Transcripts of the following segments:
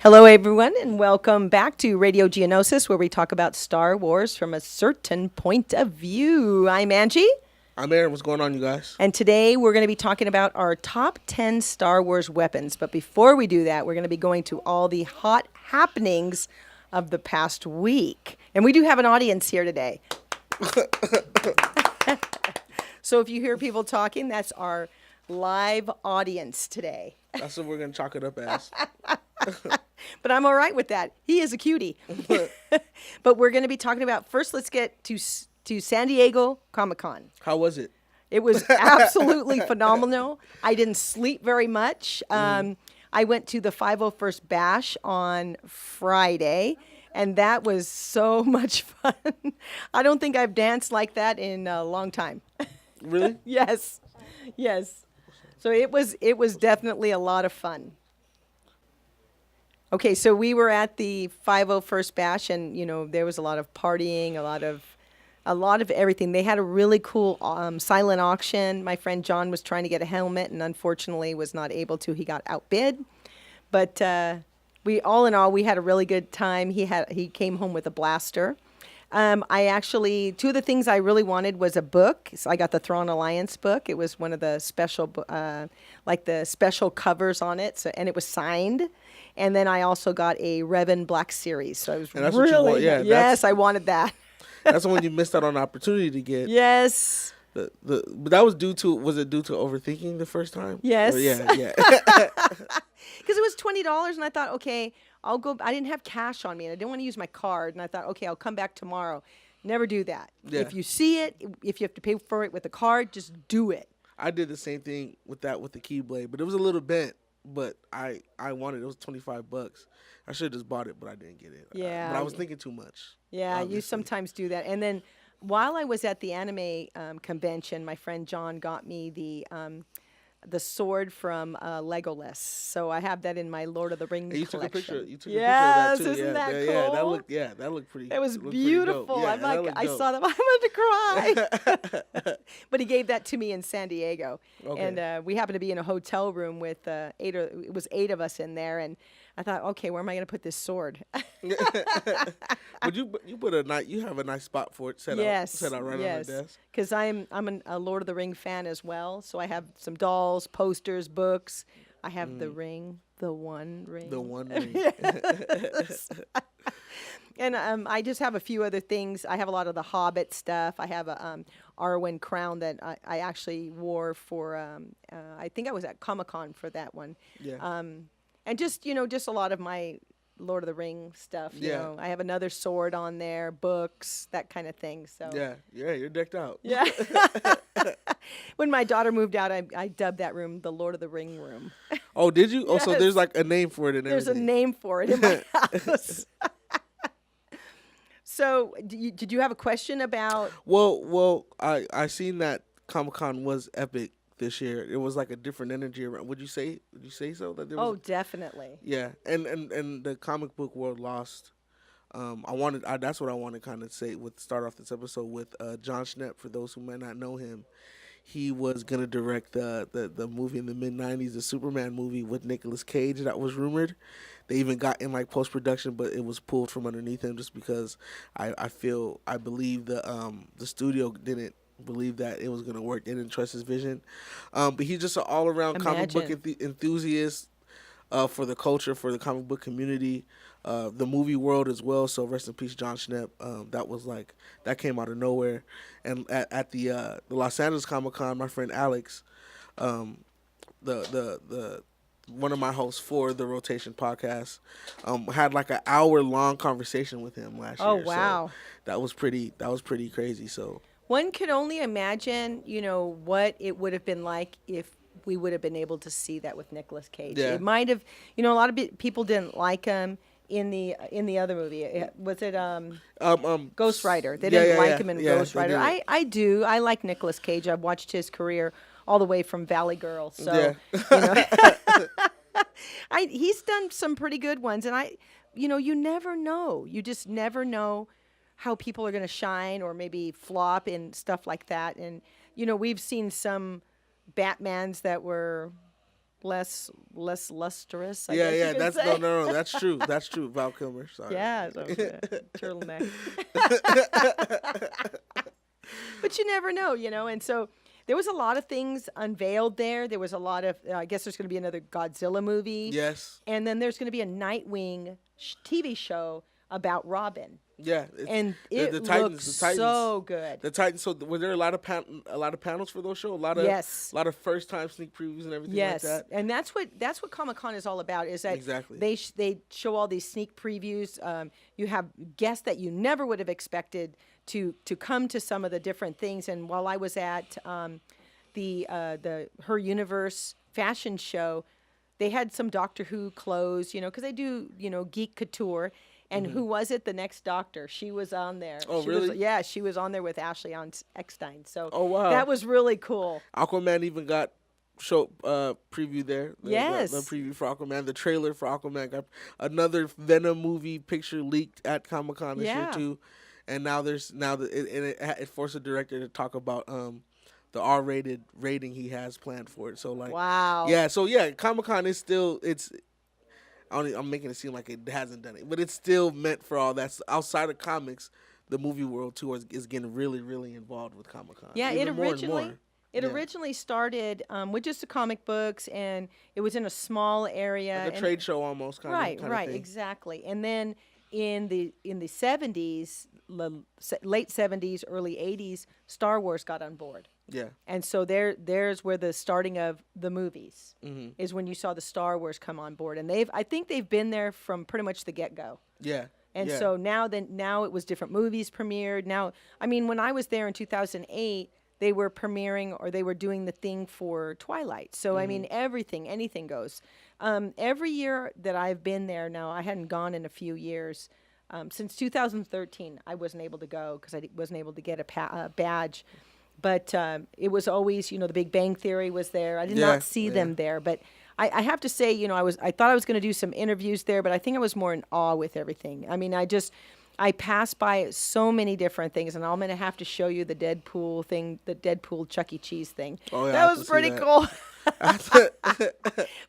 Hello, everyone, and welcome back to Radio Geonosis, where we talk about Star Wars from a certain point of view. I'm Angie, I'm Aaron. What's going on, you guys? and today we're going to be talking about our top 10 Star Wars weapons. But before we do that, we're going to be going to all the hot happenings of the past week. And we do have an audience here today. So if you hear people talking, that's our live audience today. That's what we're gonna chalk it up as. But I'm all right with that. He is a cutie. But we're going to be talking about, first, let's get to San Diego Comic-Con. How was it? It was absolutely phenomenal. I didn't sleep very much. I went to the 501st Bash on Friday, and that was so much fun. I don't think I've danced like that in a long time. Really? Yes. Yes. So it was definitely a lot of fun. Okay, so we were at the 501st Bash, and there was a lot of partying, a lot of everything. They had a really cool silent auction. My friend John was trying to get a helmet, and unfortunately was not able to. He got outbid, but we all in all we had a really good time. He came home with a blaster. I actually, two of the things I really wanted was a book. So I got the Thrawn Alliance book. It was one of the special, like the special covers on it. So, and it was signed. And then I also got a Revan Black Series. So I was And that's what you want, yeah, yes, I wanted that. That's the one you missed out on the opportunity to get. Yes. But that was was it due to overthinking the first time? Yes. Yeah. Because it was $20, and I thought, okay, I'll go. I didn't have cash on me, and I didn't want to use my card. And I thought, okay, I'll come back tomorrow. Never do that. Yeah. If you see it, if you have to pay for it with a card, just do it. I did the same thing with the Keyblade, but it was a little bent. But I wanted it. It was $25. I should have just bought it, but I didn't get it. Yeah. But I was thinking too much. Yeah, obviously. you sometimes do that. And then while I was at the anime convention, my friend John got me the sword from Legolas. So I have that in my Lord of the Rings And you took a collection. picture. You took Yes, a picture of that too. isn't that Yeah, cool? that looked pretty. It was looked pretty beautiful. dope. Yeah, I'm that like, looked I dope. saw them. I wanted to cry. But he gave that to me in San Diego, Okay. and we happened to be in a hotel room with it was 8 of us in there, and I thought, okay, where am I going to put this sword? But you have a nice spot for it set out right on the desk. Because I'm a Lord of the Ring fan as well, so I have some dolls, posters, books. I have the ring, the one ring. The one ring. Yes. And I just have a few other things. I have a lot of the Hobbit stuff. I have a Arwen crown that I actually wore for, I think I was at Comic-Con for that one. Yeah. And just a lot of my Lord of the Ring stuff. You Yeah. know, I have another sword on there, books, that kind of thing. So Yeah, you're decked out. yeah. When my daughter moved out, I dubbed that room the Lord of the Ring room. Oh, did you? Oh, so Yes. there's like a name for it and There's a everything. name for it in my house. So, did you have a question about? Well, I seen that Comic-Con was epic this year. It was like a different energy around. Would you say so? That there was Oh, definitely. Yeah, and the comic book world lost. That's what I want to kind of say start off this episode with John Schnepp. For those who might not know him, he was gonna direct the movie in the mid-90s, the Superman movie with Nicolas Cage that was rumored. They even got in like post-production, but it was pulled from underneath him just because I believe the studio didn't believe that it was gonna work. They didn't trust his vision. But he's just an all-around comic book enthusiast. For the culture, for the comic book community, the movie world as well. So rest in peace, John Schnepp. That came out of nowhere. And at the Los Angeles Comic Con, my friend Alex, the one of my hosts for the Rotation podcast, had like an hour-long conversation with him last year. Oh, wow. So that was pretty crazy. So One could only imagine, what it would have been like if we would have been able to see that with Nicolas Cage. Yeah. It might have, a lot of people didn't like him in the other movie. Was it Ghost Rider? They didn't like him in Ghost Rider. I do. I like Nicolas Cage. I've watched his career all the way from Valley Girl. So, he's done some pretty good ones, and you never know. You just never know how people are going to shine or maybe flop and stuff like that. And we've seen some Batmans that were less lustrous, I Yeah, guess you yeah. could That's say. no. That's true. That's true. Val Kilmer. Sorry. Yeah, so turtleneck. But you never know, and so there was a lot of things unveiled there. There was a lot of, I guess there's going to be another Godzilla movie. Yes. And then there's going to be a Nightwing TV show about Robin. Yeah. And it the looks The Titans. so good. The Titans. So were there a lot of panels for those shows? Yes. A lot of first time sneak previews and everything Yes, like that. and that's what Comic-Con is all about. Is that Exactly. they show all these sneak previews. You have guests that you never would have expected to come to some of the different things. And while I was at the Her Universe fashion show, they had some Doctor Who clothes, because they do geek couture. And who was it? The Next Doctor. She was on there. Oh, she really? Yeah, she was on there with Ashley Eckstein. So Oh, wow. that was really cool. Aquaman even got show preview there. Yes. The preview for Aquaman, the trailer for Aquaman got another Venom movie picture leaked at Comic-Con this year too. And now it forced the director to talk about the R-rated rating he has planned for it. So like, wow. Yeah, so yeah, Comic-Con is still I'm making it seem like it hasn't done it, but it's still meant for all that. Outside of comics, the movie world too is getting really, really involved with Comic-Con. Yeah, Even it more and originally more. it Yeah. originally started with just the comic books, and it was in a small area. Like a trade show almost kind right, of right, thing. exactly. And then in the 70s, late 70s, early 80s, Star Wars got on board. Yeah. And so there's where the starting of the movies is, when you saw the Star Wars come on board, and I think they've been there from pretty much the get-go. Yeah. And yeah. so now it was different movies premiered. Now, I mean, when I was there in 2008, they were premiering, or they were doing the thing for Twilight. So I mean, anything goes. Every year that I've been there now, I hadn't gone in a few years. Since 2013, I wasn't able to go because I wasn't able to get a badge. But it was always, the Big Bang Theory was there. I did not see them there, but I have to say, I thought I was going to do some interviews there, but I think I was more in awe with everything. I mean, I passed by so many different things, and I'm going to have to show you the Deadpool thing, the Deadpool Chuck E. Cheese thing. Oh, yeah, I that have was to see pretty that. cool.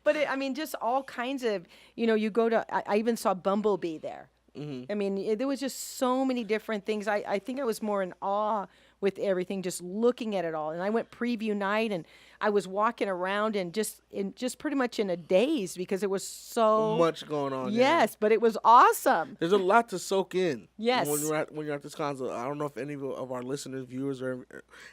But I mean, just all kinds of, you go to, I even saw Bumblebee there. I mean, there was just so many different things. I think I was more in awe with everything, just looking at it all. And I went preview night, and I was walking around and just pretty much in a daze because it was so much going on. Yes, but it was awesome. There's a lot to soak in. Yes. When you're at this con. So I don't know if any of our listeners, viewers, have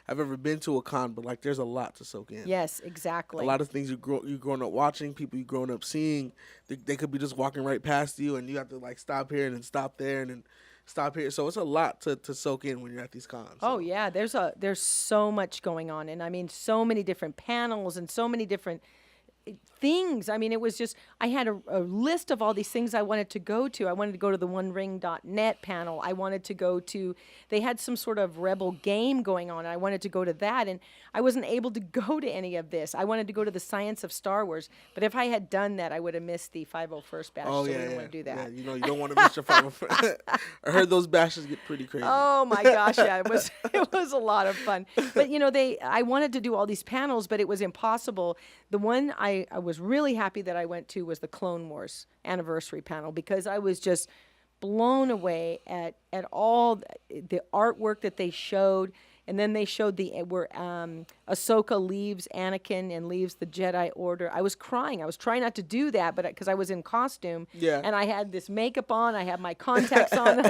ever been to a con, but like there's a lot to soak in. Yes, exactly. A lot of things you've grown up watching, people you've grown up seeing. They could be just walking right past you, and you have to like stop here and then stop there and then stop here. So it's a lot to soak in when you're at these cons. So. Oh yeah, there's so much going on, and I mean, so many different panels and so many different things. I mean, it was just, I had a list of all these things I wanted to go to. I wanted to go to the OneRing.net panel. I wanted to go to, they had some sort of Rebel game going on. And I wanted to go to that, and I wasn't able to go to any of this. I wanted to go to the Science of Star Wars, but if I had done that, I would have missed the 501st bash. Oh, so yeah, we don't want to do that. Yeah, you don't want to miss your 501st. I heard those bashes get pretty crazy. Oh my gosh, yeah, it was a lot of fun. But I wanted to do all these panels, but it was impossible. The one I was really happy that I went to was the Clone Wars anniversary panel, because I was just blown away at all the artwork that they showed. And then they showed where Ahsoka leaves Anakin and leaves the Jedi Order. I was crying. I was trying not to do that, but because I was in costume, and I had this makeup on, I had my contacts on.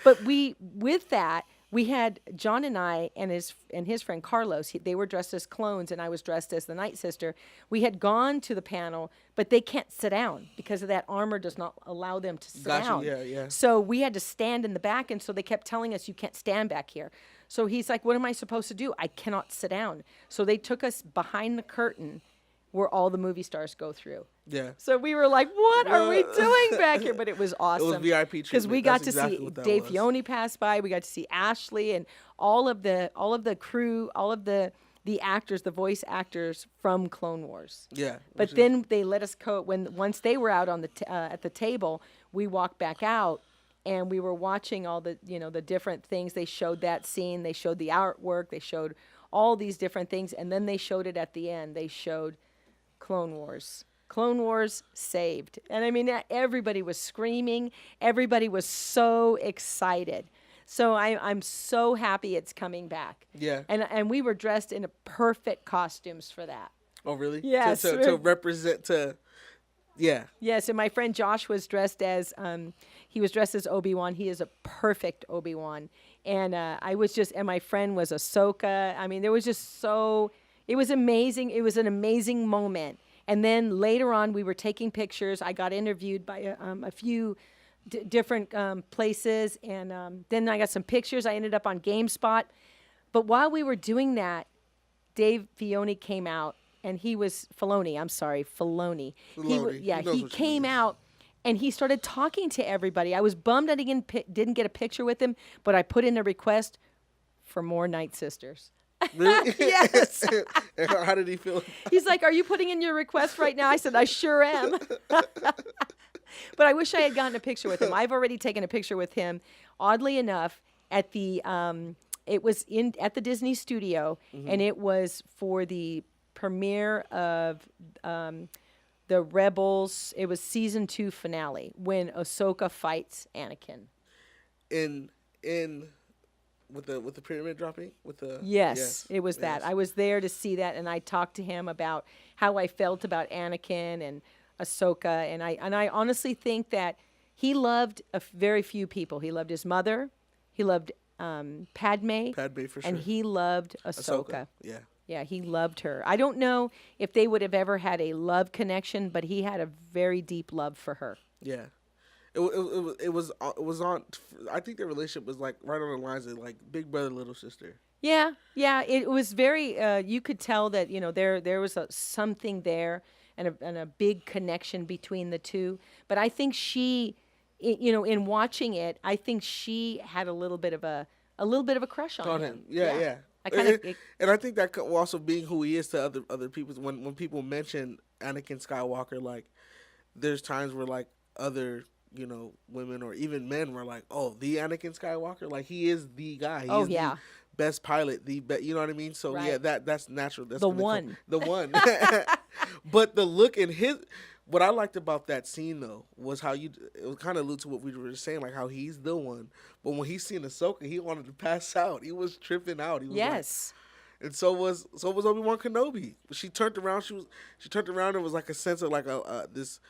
But with that, we had John and I and his friend Carlos. They were dressed as clones, and I was dressed as the Night Sister. We had gone to the panel, but they can't sit down because of that armor does not allow them to sit down. Yeah. So we had to stand in the back, and so they kept telling us, you can't stand back here. So he's like, what am I supposed to do? I cannot sit down. So they took us behind the curtain where all the movie stars go through. Yeah. So we were like, what are we doing back here? But it was awesome. It was VIP treatment. Because we got That's to exactly see what that Dave was. Filoni pass by. We got to see Ashley and all of the crew, all of the actors, the voice actors from Clone Wars. Yeah. But then they let us go once they were out on the at the table. We walked back out, and we were watching all the the different things. They showed that scene. They showed the artwork. They showed all these different things, and then they showed it at the end. They showed Clone Wars. Clone Wars saved. And I mean, everybody was screaming. Everybody was so excited. So I'm so happy it's coming back. Yeah. And we were dressed in perfect costumes for that. Oh, really? Yes. To represent yeah. Yes, and my friend Josh was dressed as Obi-Wan. He is a perfect Obi-Wan. And and my friend was Ahsoka. I mean, there was just it was amazing. It was an amazing moment. And then later on, we were taking pictures. I got interviewed by a few different places, and then I got some pictures. I ended up on GameSpot. But while we were doing that, Dave Filoni came out, and he was Filoni. I'm sorry, Filoni. He came out, and he started talking to everybody. I was bummed I didn't get a picture with him, but I put in a request for more Night Sisters. Really? Yes. How did he feel? He's like, "Are you putting in your request right now?" I said, "I sure am." But I wish I had gotten a picture with him. I've already taken a picture with him. Oddly enough, at the it was at the Disney Studio, and it was for the premiere of the Rebels. It was season 2 finale when Ahsoka fights Anakin. In with the pyramid dropping with the yes, it was that. I was there to see that, and I talked to him about how I felt about Anakin and Ahsoka, and I honestly think that he loved very few people. He loved his mother, he loved Padme for sure, and he loved Ahsoka. Yeah, he loved her. I don't know if they would have ever had a love connection, but he had a very deep love for her. Yeah. It was on. I think their relationship was like right on the lines of like big brother, little sister. Yeah. It was very. You could tell that there was something there and a big connection between the two. But I think she, in watching it, I think she had a little bit of a crush on him. Yeah. And I think that also being who he is to other people. When people mention Anakin Skywalker, like there's times where like other women or even men were like, "Oh, the Anakin Skywalker, like he is the guy. He is the best pilot, you know what I mean?" So right. that's natural. That's the one. But the look in what I liked about that scene though was how it was kind of allude to what we were saying, like how he's the one, but when he's seen Ahsoka, he wanted to pass out. He was tripping out. He was yes. And so was Obi-Wan Kenobi. She turned around. She turned around. And was like a sense of like this.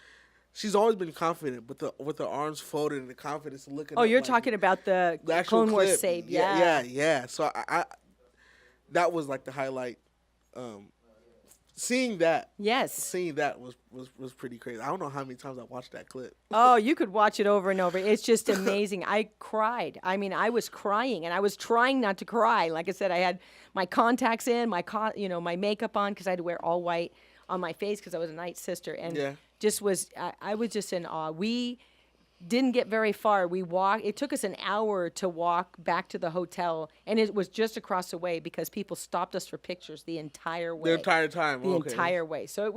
She's always been confident, but with her arms folded and the confidence looking. Oh, you're talking about the Clone Wars save, yeah. So I that was like the highlight. Seeing that was pretty crazy. I don't know how many times I watched that clip. Oh, you could watch it over and over. It's just amazing. I cried. I mean, I was crying, and I was trying not to cry. Like I said, I had my contacts in, my makeup on because I had to wear all white on my face because I was a Night Sister, and I was just in awe. We didn't get very far. It took us an hour to walk back to the hotel, and it was just across the way because people stopped us for pictures the entire way. The entire time. The entire way. So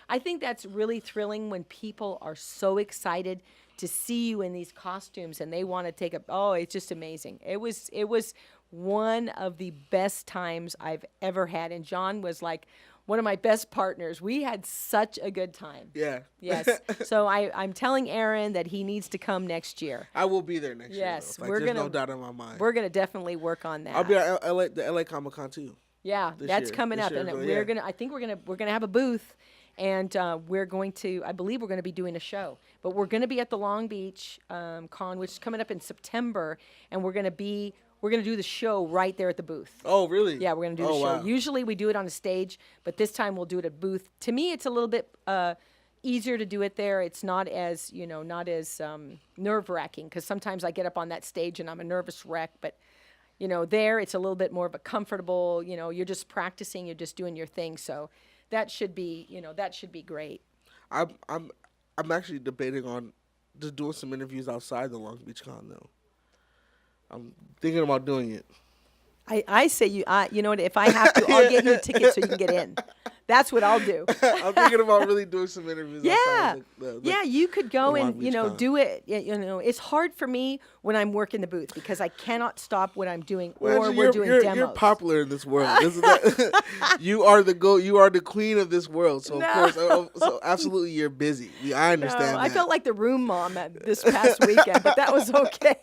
I think that's really thrilling when people are so excited to see you in these costumes and they want to take it's just amazing. It was one of the best times I've ever had, and John was like one of my best partners. We had such a good time. Yeah. Yes. So I'm telling Aaron that he needs to come next year. I will be there next year. Yes. There's no doubt in my mind. We're going to definitely work on that. I'll be at the LA Comic-Con too. Yeah, that's coming up. And I think we're going to have a booth, and we're going to, I believe we're going to be doing a show. But we're going to be at the Long Beach Con, which is coming up in September, and we're going to do the show right there at the booth. Oh, really? Yeah, we're going to do the show. Wow. Usually we do it on a stage, but this time we'll do it at booth. To me, it's a little bit easier to do it there. It's not as nerve-wracking because sometimes I get up on that stage and I'm a nervous wreck. But, there it's a little bit more of a comfortable, you're just practicing, you're just doing your thing. So that should be great. I'm actually debating on just doing some interviews outside the Long Beach Con, though. I'm thinking about doing it. I say you know what? If I have to, I'll get you a ticket so you can get in. That's what I'll do. I'm thinking about really doing some interviews. Yeah, the you could go and Long Beach Con. do it. It's hard for me when I'm working the booth because I cannot stop what I'm doing Well, or Angie, we're doing demos. You're popular in this world. You are you are the queen of this world. So No. of course, so absolutely, you're busy. I understand No, that. I felt like the room mom this past weekend, but that was okay.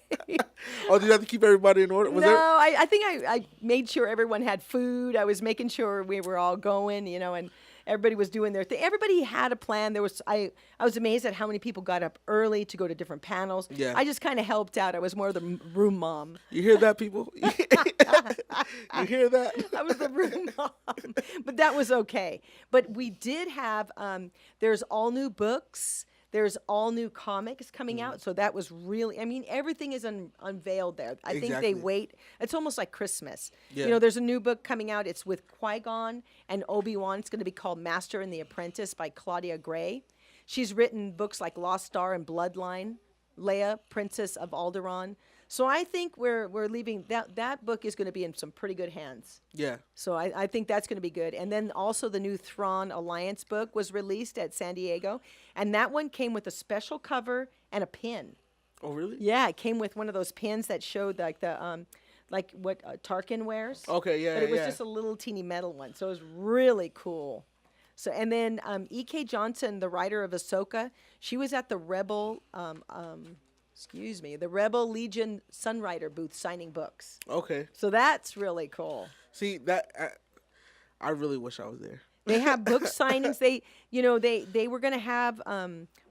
Oh, did you have to keep everybody in order? I think I made sure everyone had food. I was making sure we were all going, and everybody was doing their thing. Everybody had a plan. I was amazed at how many people got up early to go to different panels. Yeah. I just kind of helped out. I was more the room mom. You hear that, people? You hear that? I was the room mom, but that was okay. But we did have. There's all new books. There's all new comics coming out. So that was really, everything is unveiled there. I think they wait. It's almost like Christmas. Yeah. There's a new book coming out. It's with Qui-Gon and Obi-Wan. It's going to be called Master and the Apprentice by Claudia Gray. She's written books like Lost Star and Bloodline, Leia, Princess of Alderaan. So I think we're leaving, that book is going to be in some pretty good hands. Yeah. So I think that's going to be good. And then also the new Thrawn Alliance book was released at San Diego. And that one came with a special cover and a pin. Oh, really? Yeah, it came with one of those pins that showed like the like what Tarkin wears. Okay, yeah, But it was yeah. just a little teeny metal one. So it was really cool. So and then E.K. Johnson, the writer of Ahsoka, she was at the Rebel the Rebel Legion Sunrider booth signing books. Okay. So that's really cool. See that I really wish I was there. They have book signings. They were going to have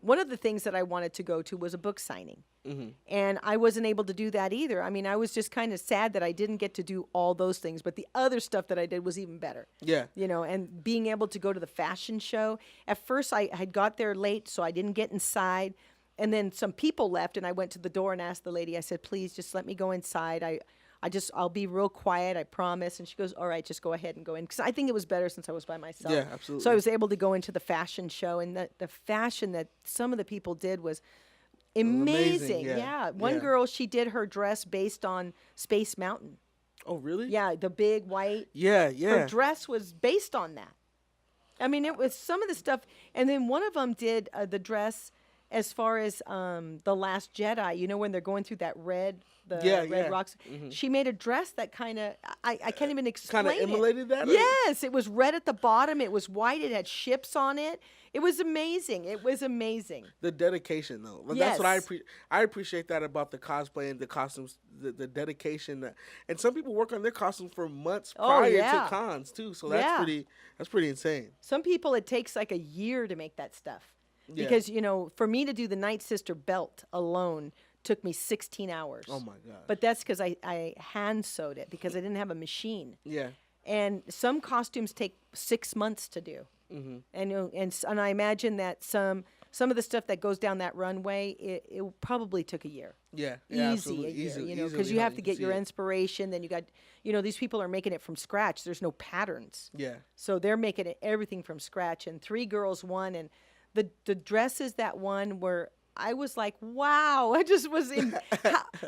one of the things that I wanted to go to was a book signing. Mm-hmm. And I wasn't able to do that either. I was just kind of sad that I didn't get to do all those things, but the other stuff that I did was even better. Yeah. And being able to go to the fashion show. At first I had got there late, so I didn't get inside. And then some people left, and I went to the door and asked the lady, I said, please just let me go inside. I'll be real quiet, I promise. And she goes, all right, just go ahead and go in. Because I think it was better since I was by myself. Yeah, absolutely. So I was able to go into the fashion show, and the fashion that some of the people did was amazing. Yeah. One girl, she did her dress based on Space Mountain. Oh, really? Yeah, the big white. Yeah. Her dress was based on that. It was some of the stuff. And then one of them did the dress as far as The Last Jedi, when they're going through that red rocks. Mm-hmm. She made a dress that kind of, I can't even explain it. Kind of emulated that? Yes, it was red at the bottom. It was white. It had ships on it. It was amazing. It was amazing. The dedication, though. Yes. That's what I appreciate that about the cosplay and the costumes, the dedication. And some people work on their costumes for months prior to cons, too. So that's pretty insane. Some people, it takes like a year to make that stuff. Yeah. Because, for me to do the Night Sister belt alone took me 16 hours. Oh, my God. But that's because I hand sewed it because I didn't have a machine. Yeah. And some costumes take 6 months to do. Mm-hmm. And I imagine that some of the stuff that goes down that runway, it probably took a year. Yeah. Easy, because you have to get your inspiration. Then you got, these people are making it from scratch. There's no patterns. Yeah. So they're making everything from scratch. And 3 girls won, and the dresses that won were, I was like, wow, I just was in,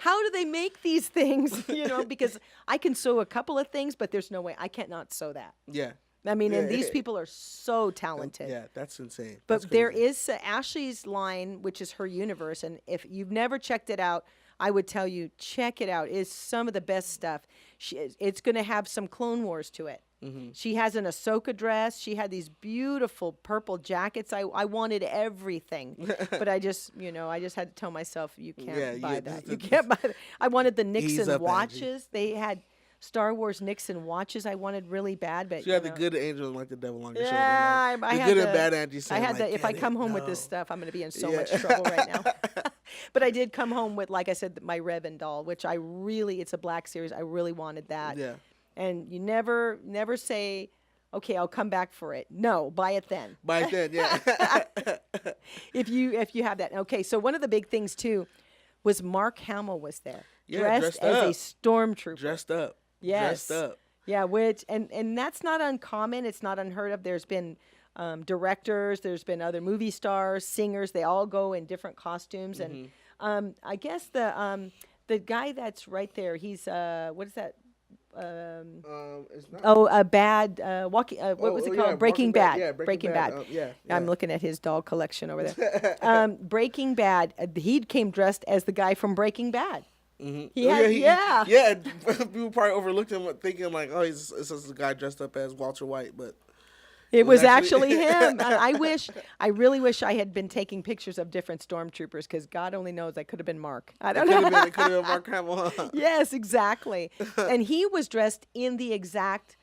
how do they make these things? Because I can sew a couple of things, but there's no way, I can't not sew that. Yeah. And these people are so talented. Yeah, that's insane. But there is Ashley's line, which is her universe. And if you've never checked it out, I would tell you, check it out. It's some of the best stuff. It's going to have some Clone Wars to it. Mm-hmm. She has an Ahsoka dress. She had these beautiful purple jackets. I wanted everything. But I just had to tell myself, you can't buy that. You can't buy that. I wanted the Nixon watches. Angie. They had Star Wars Nixon watches I wanted really bad, but you had the good angel and like the devil on your shoulder. Yeah, I had good and bad Angie. I had if I come home with this stuff, I'm going to be in so much trouble right now. But I did come home with, like I said, my Revan doll, which it's a Black Series. I really wanted that. Yeah. And you never say, okay, I'll come back for it. No, buy it then. Buy it then, yeah. if you have that. Okay, so one of the big things too was Mark Hamill was there, dressed as a stormtrooper. Dressed up. Yes. Dressed up. Yeah, which and that's not uncommon. It's not unheard of. There's been directors, there's been other movie stars, singers. They all go in different costumes, Mm-hmm. and I guess the guy that's right there, he's what is that? It's not. Bad walking. What was it called? Yeah, Breaking Bad. Yeah, Breaking Bad. Yeah. I'm looking at his doll collection over there. Breaking Bad. He came dressed as the guy from Breaking Bad. He had, yeah. yeah. People probably overlooked him, thinking like, oh, it's just a guy dressed up as Walter White, but It was was actually actually him. I really wish I had been taking pictures of different stormtroopers because God only knows I could have been Mark. I don't know. it could have been Mark Hamill. Huh? Yes, exactly. And he was dressed in the exact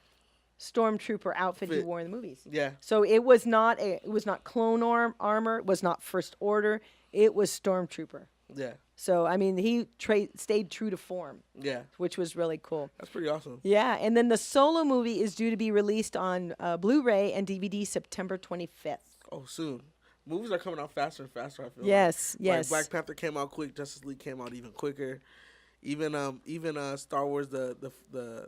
stormtrooper outfit he Fit. wore in the movies. Yeah, So it was not clone armor. It was not First Order. It was stormtrooper. yeah, So I mean, he stayed true to form, yeah. which was really cool. That's pretty awesome. Yeah, and then the Solo movie is due to be released on Blu-ray and DVD September 25th. Oh, soon. Movies are coming out faster and faster. I feel. Yes, like. yes. Like Black Panther came out quick. Justice League came out even quicker. Even Star Wars the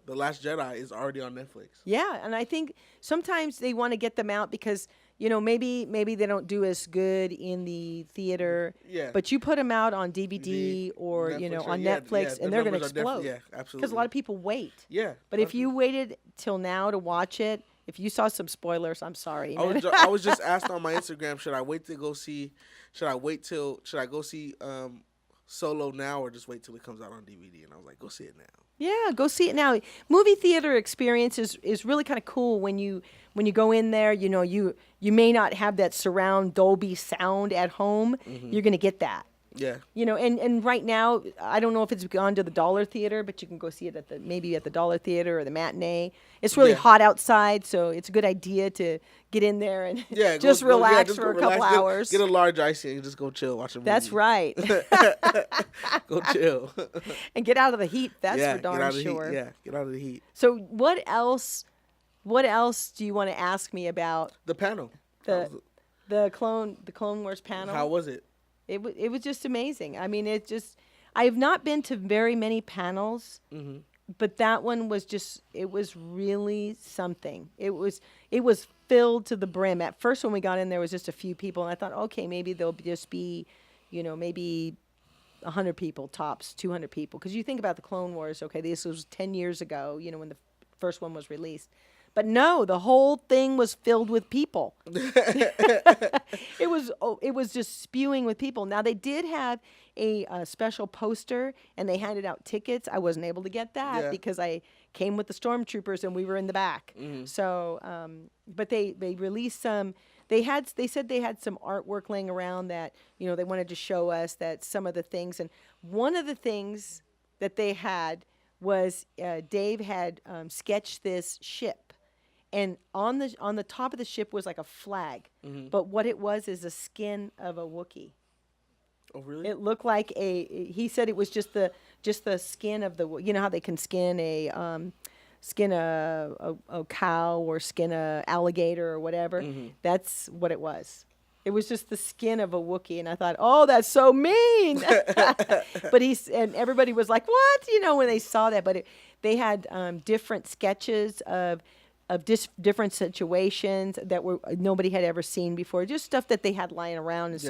Last Jedi is already on Netflix. Yeah, and I think sometimes they want to get them out because maybe they don't do as good in the theater. Yeah. But you put them out on DVD or Netflix, on yeah, Netflix, the and they're going to numbers are explode. yeah, absolutely. Because a lot of people wait. Yeah. But if you waited till now to watch it, if you saw some spoilers, I'm sorry. I was just asked on my Instagram, should I go see Solo now or just wait till it comes out on DVD? And I was like, go see it now. Yeah, go see it now. Movie theater experience is really kind of cool when you go in there. You may not have that surround Dolby sound at home. You're going to get that. Yeah. And right now, I don't know if it's gone to the Dollar Theater, but you can go see it maybe at the Dollar Theater or the Matinee. It's really hot outside, so it's a good idea to get in there and just relax for a couple hours. Get a large icy and just go chill, watch a movie. That's right. Go chill. And get out of the heat. That's for get darn out of the sure. Heat. Yeah, get out of the heat. So what else do you want to ask me about The panel. the Clone Wars panel? How was it? It was just amazing. I mean, I have not been to very many panels, but that one was it was really something. It was filled to the brim. At first, when we got in, there was just a few people, and I thought, okay, maybe there'll just be, maybe 100 people tops, 200 people. Because you think about the Clone Wars, okay, this was 10 years ago, when the first one was released. But no, the whole thing was filled with people. It was just spewing with people. Now they did have a special poster, and they handed out tickets. I wasn't able to get that because I came with the stormtroopers, and we were in the back. So, but they released some. They said they had some artwork laying around that they wanted to show us that some of the things. And one of the things that they had was Dave had sketched this ship. And on the top of the ship was like a flag, but what it was is a skin of a Wookiee. Oh, really? It looked like he said it was just the skin of the. How they can skin a cow or skin a alligator or whatever. That's what it was. It was just the skin of a Wookiee, and I thought, oh, that's so mean. But and everybody was like, what? When they saw that. But they had different sketches of different situations that nobody had ever seen before, just stuff that they had lying around,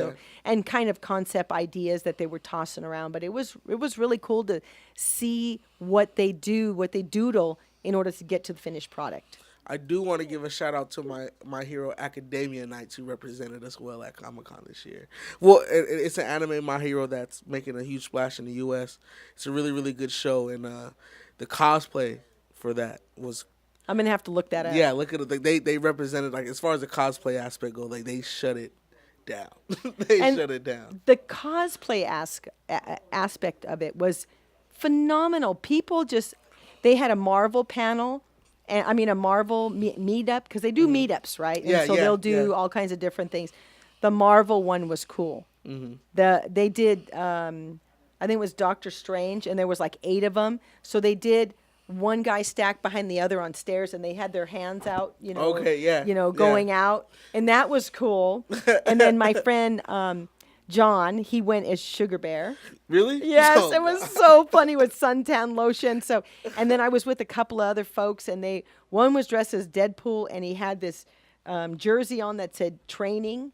and kind of concept ideas that they were tossing around. But it was really cool to see what they doodle in order to get to the finished product. I do want to give a shout out to My Hero Academia Nights who represented us well at Comic-Con this year. Well, it's an anime My Hero that's making a huge splash in the U.S. It's a really, really good show, and the cosplay for that was. I'm gonna have to look that up. Yeah, look at it. They represented, like, as far as the cosplay aspect goes, like, they shut it down. Shut it down. The cosplay aspect of it was phenomenal. People they had a Marvel panel, and a Marvel meetup, because they do meetups, right? And so they'll do all kinds of different things. The Marvel one was cool. They did, I think it was Doctor Strange, and there was like 8 of them. So they did one guy stacked behind the other on stairs, and they had their hands out, going out, and that was cool. And then my friend John, he went as Sugar Bear. Really? Yes, Oh, it was so funny with suntan lotion. So, and then I was with a couple of other folks, and one was dressed as Deadpool, and he had this jersey on that said "training"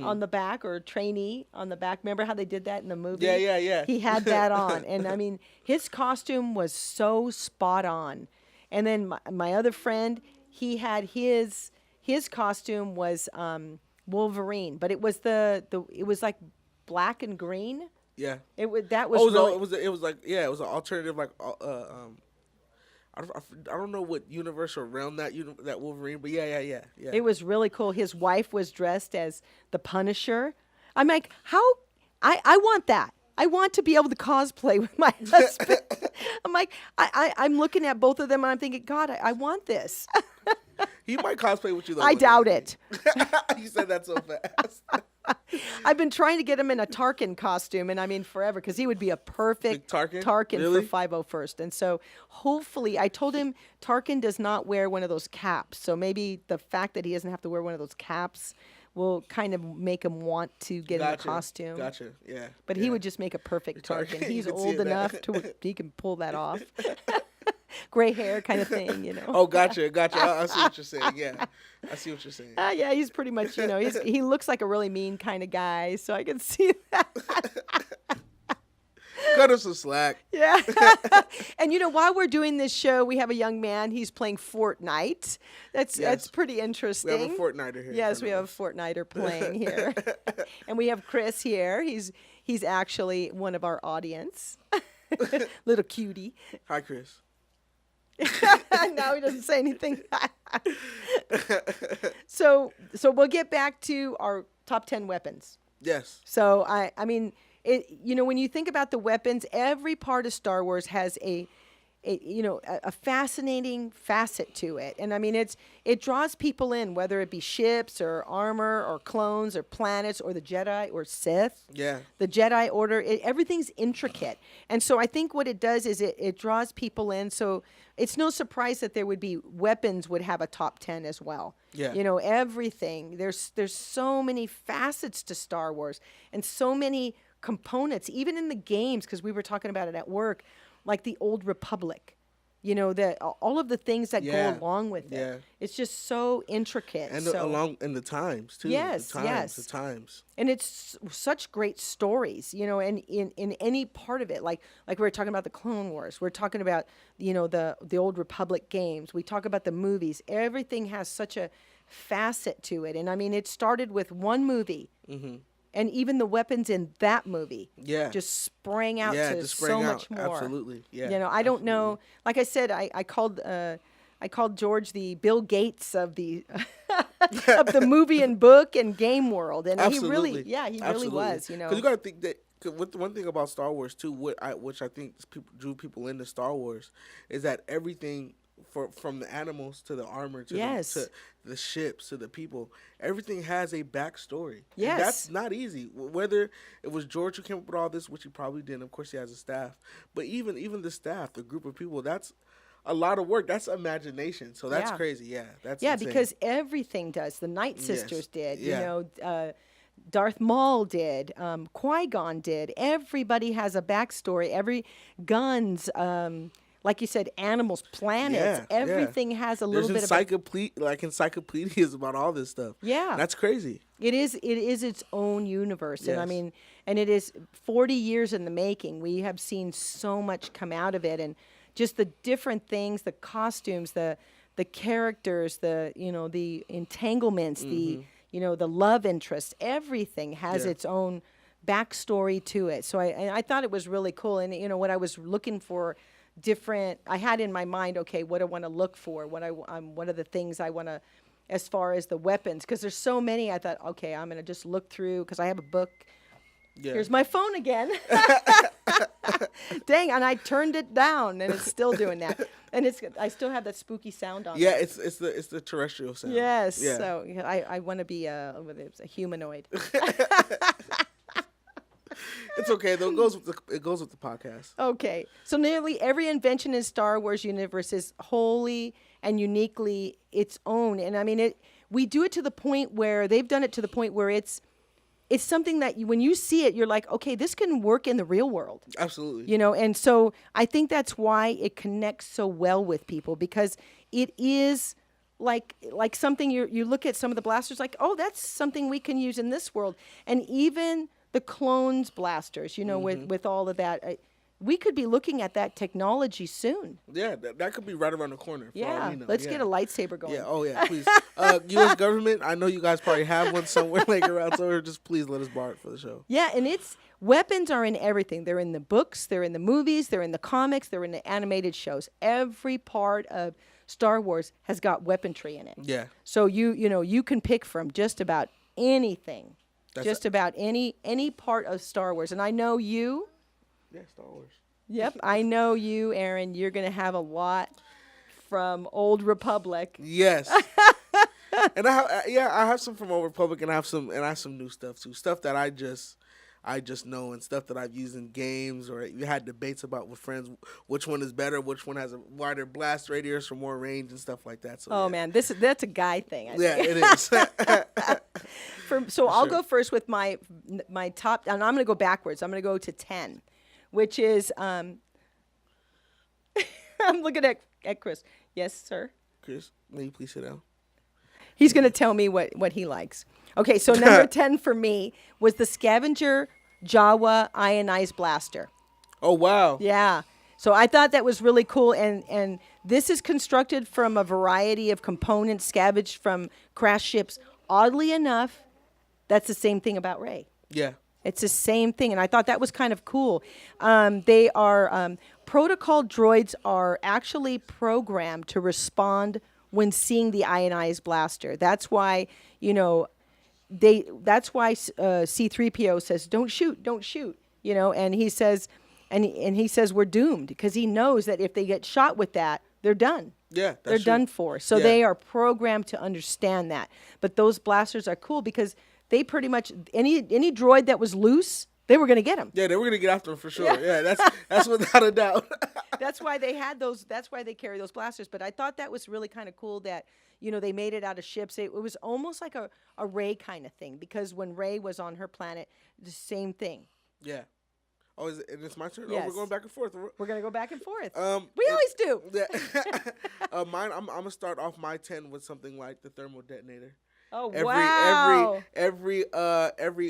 on the back, or trainee on the back. Remember how they did that in the movie? Yeah. He had that on, and his costume was so spot on. And then my other friend, he had his costume was Wolverine, but it was it was like black and green. Yeah. That was Oh, really. it was like it was an alternative like I don't know what universe or realm that Wolverine, but yeah. It was really cool. His wife was dressed as the Punisher. I'm like, how? I want that. I want to be able to cosplay with my husband. I'm like, I'm looking at both of them and I'm thinking, God, I want this. He might cosplay with you though. I doubt it. You said that so fast. I've been trying to get him in a Tarkin costume, and I mean forever, because he would be a perfect Big Tarkin? Really? for 501st. And so hopefully, I told him Tarkin does not wear one of those caps. So maybe the fact that he doesn't have to wear one of those caps will kind of make him want to get in a costume. Gotcha. Yeah. But he would just make a perfect Tarkin. He's old enough to he can pull that off. Gray hair kind of thing, you know. Oh, gotcha. I see what you're saying. Yeah, I see what you're saying. Yeah, he's pretty much, he looks like a really mean kind of guy, so I can see that. Cut us some slack. Yeah. And while we're doing this show, we have a young man. He's playing Fortnite. That's pretty interesting. We have a Fortniter here. Yes, we have a Fortniter playing here. And we have Chris here. He's actually one of our audience. Little cutie. Hi, Chris. Now he doesn't say anything. So we'll get back to our top 10 weapons. Yes. So I mean, when you think about the weapons, every part of Star Wars has a fascinating facet to it. And I mean, it draws people in, whether it be ships or armor or clones or planets or the Jedi or Sith. Yeah. The Jedi Order, everything's intricate. And so I think what it does is it draws people in. So it's no surprise that there would be weapons would have a top 10 as well. Yeah. Everything. There's so many facets to Star Wars and so many components, even in the games, because we were talking about it at work, like the Old Republic, all of the things that go along with it. Yeah. It's just so intricate. And in the times too. Yes, the times. And it's such great stories, and in any part of it, like we were talking about the Clone Wars, we're talking about, the Old Republic games, we talk about the movies. Everything has such a facet to it. And I mean, it started with one movie. Mm-hmm. And even the weapons in that movie just sprang out to so much more. Absolutely. Yeah. I don't know. Like I said, I called George the Bill Gates of the of the movie and book and game world. And absolutely. he really was, Because you got to think that one thing about Star Wars too, which I think drew people into Star Wars, is that everything from the animals to the armor to the ships to the people, everything has a backstory. Yes. And that's not easy. Whether it was George who came up with all this, which he probably did, of course he has a staff, but even the staff, the group of people, that's a lot of work. That's imagination. So that's crazy. Yeah, that's insane. Because everything does. The Night Sisters did. Darth Maul did. Qui-Gon did. Everybody has a backstory. Every guns. Like you said, animals, planets, everything has a little bit of encyclopedias about all this stuff. Yeah. That's crazy. It is its own universe. Yes. And I mean, and it is 40 years in the making. We have seen so much come out of it, and just the different things, the costumes, the characters, the entanglements, the love interest, everything has its own backstory to it. So I thought it was really cool. And what I was looking for, I had in my mind, okay, what I want to look for, what are the things I want to, as far as the weapons, because there's so many. I thought, okay, I'm going to just look through, because I have a book. Yeah. Here's my phone again. Dang, and I turned it down, and it's still doing that. And I still have that spooky sound on. Yeah, it's the terrestrial sound. Yes. Yeah. So I want to be a humanoid. It's okay though. It goes with the podcast. Okay. So nearly every invention in Star Wars universe is wholly and uniquely its own. And I mean, we do it to the point where they've done it to the point where it's something that when you see it, you're like, okay, this can work in the real world. Absolutely. And so I think that's why it connects so well with people, because it is like something you look at some of the blasters like, oh, that's something we can use in this world. And even the clones blasters, with all of that, we could be looking at that technology soon. Yeah, that could be right around the corner. For all Yeah, we know. let's Yeah. get a lightsaber going. Yeah. Oh yeah. Please, U.S. government. I know you guys probably have one somewhere like around somewhere. Just please let us borrow it for the show. Yeah, and it's weapons are in everything. They're in the books, they're in the movies, they're in the comics, they're in the animated shows. Every part of Star Wars has got weaponry in it. Yeah. So you can pick from just about anything. That's just about any part of Star Wars. And I know you. Yeah, Star Wars. Yep, I know you, Aaron. You're going to have a lot from Old Republic. Yes. And I have some from Old Republic, and I have some new stuff too. Stuff that I just know, and stuff that I've used in games, or you had debates about with friends, which one is better, which one has a wider blast radius for more range and stuff like that. So oh man, that's a guy thing. I yeah, think. it is. I'll go first with my top, and I'm going to go backwards. I'm going to go to 10, which is I'm looking at Chris. Yes, sir. Chris, may you please sit down? He's going to tell me what he likes. Okay, so number 10 for me was the Scavenger Jawa Ionized Blaster. Oh wow. Yeah. So I thought that was really cool, and this is constructed from a variety of components scavenged from crash ships. Oddly enough, that's the same thing about Rey. Yeah. It's the same thing, and I thought that was kind of cool. They are protocol droids are actually programmed to respond when seeing the ionized blaster. That's why That's why C-3PO says, "Don't shoot, don't shoot." And he says, and he says we're doomed because he knows that if they get shot with that, they're done. Yeah, they're done for. So they are programmed to understand that. But those blasters are cool because they pretty much any droid that was loose, they were going to get him. Yeah, they were going to get after him for sure. Yeah, that's without a doubt. That's why they had those. That's why they carry those blasters. But I thought that was really kind of cool that they made it out of ships. It was almost like a Rey kind of thing because when Rey was on her planet, the same thing. Yeah. Oh, it's my turn? Yes. Oh, we're going back and forth. We're going to go back and forth. We always do. Yeah. Mine, I'm going to start off my 10 with something like the thermal detonator. Oh, wow. Every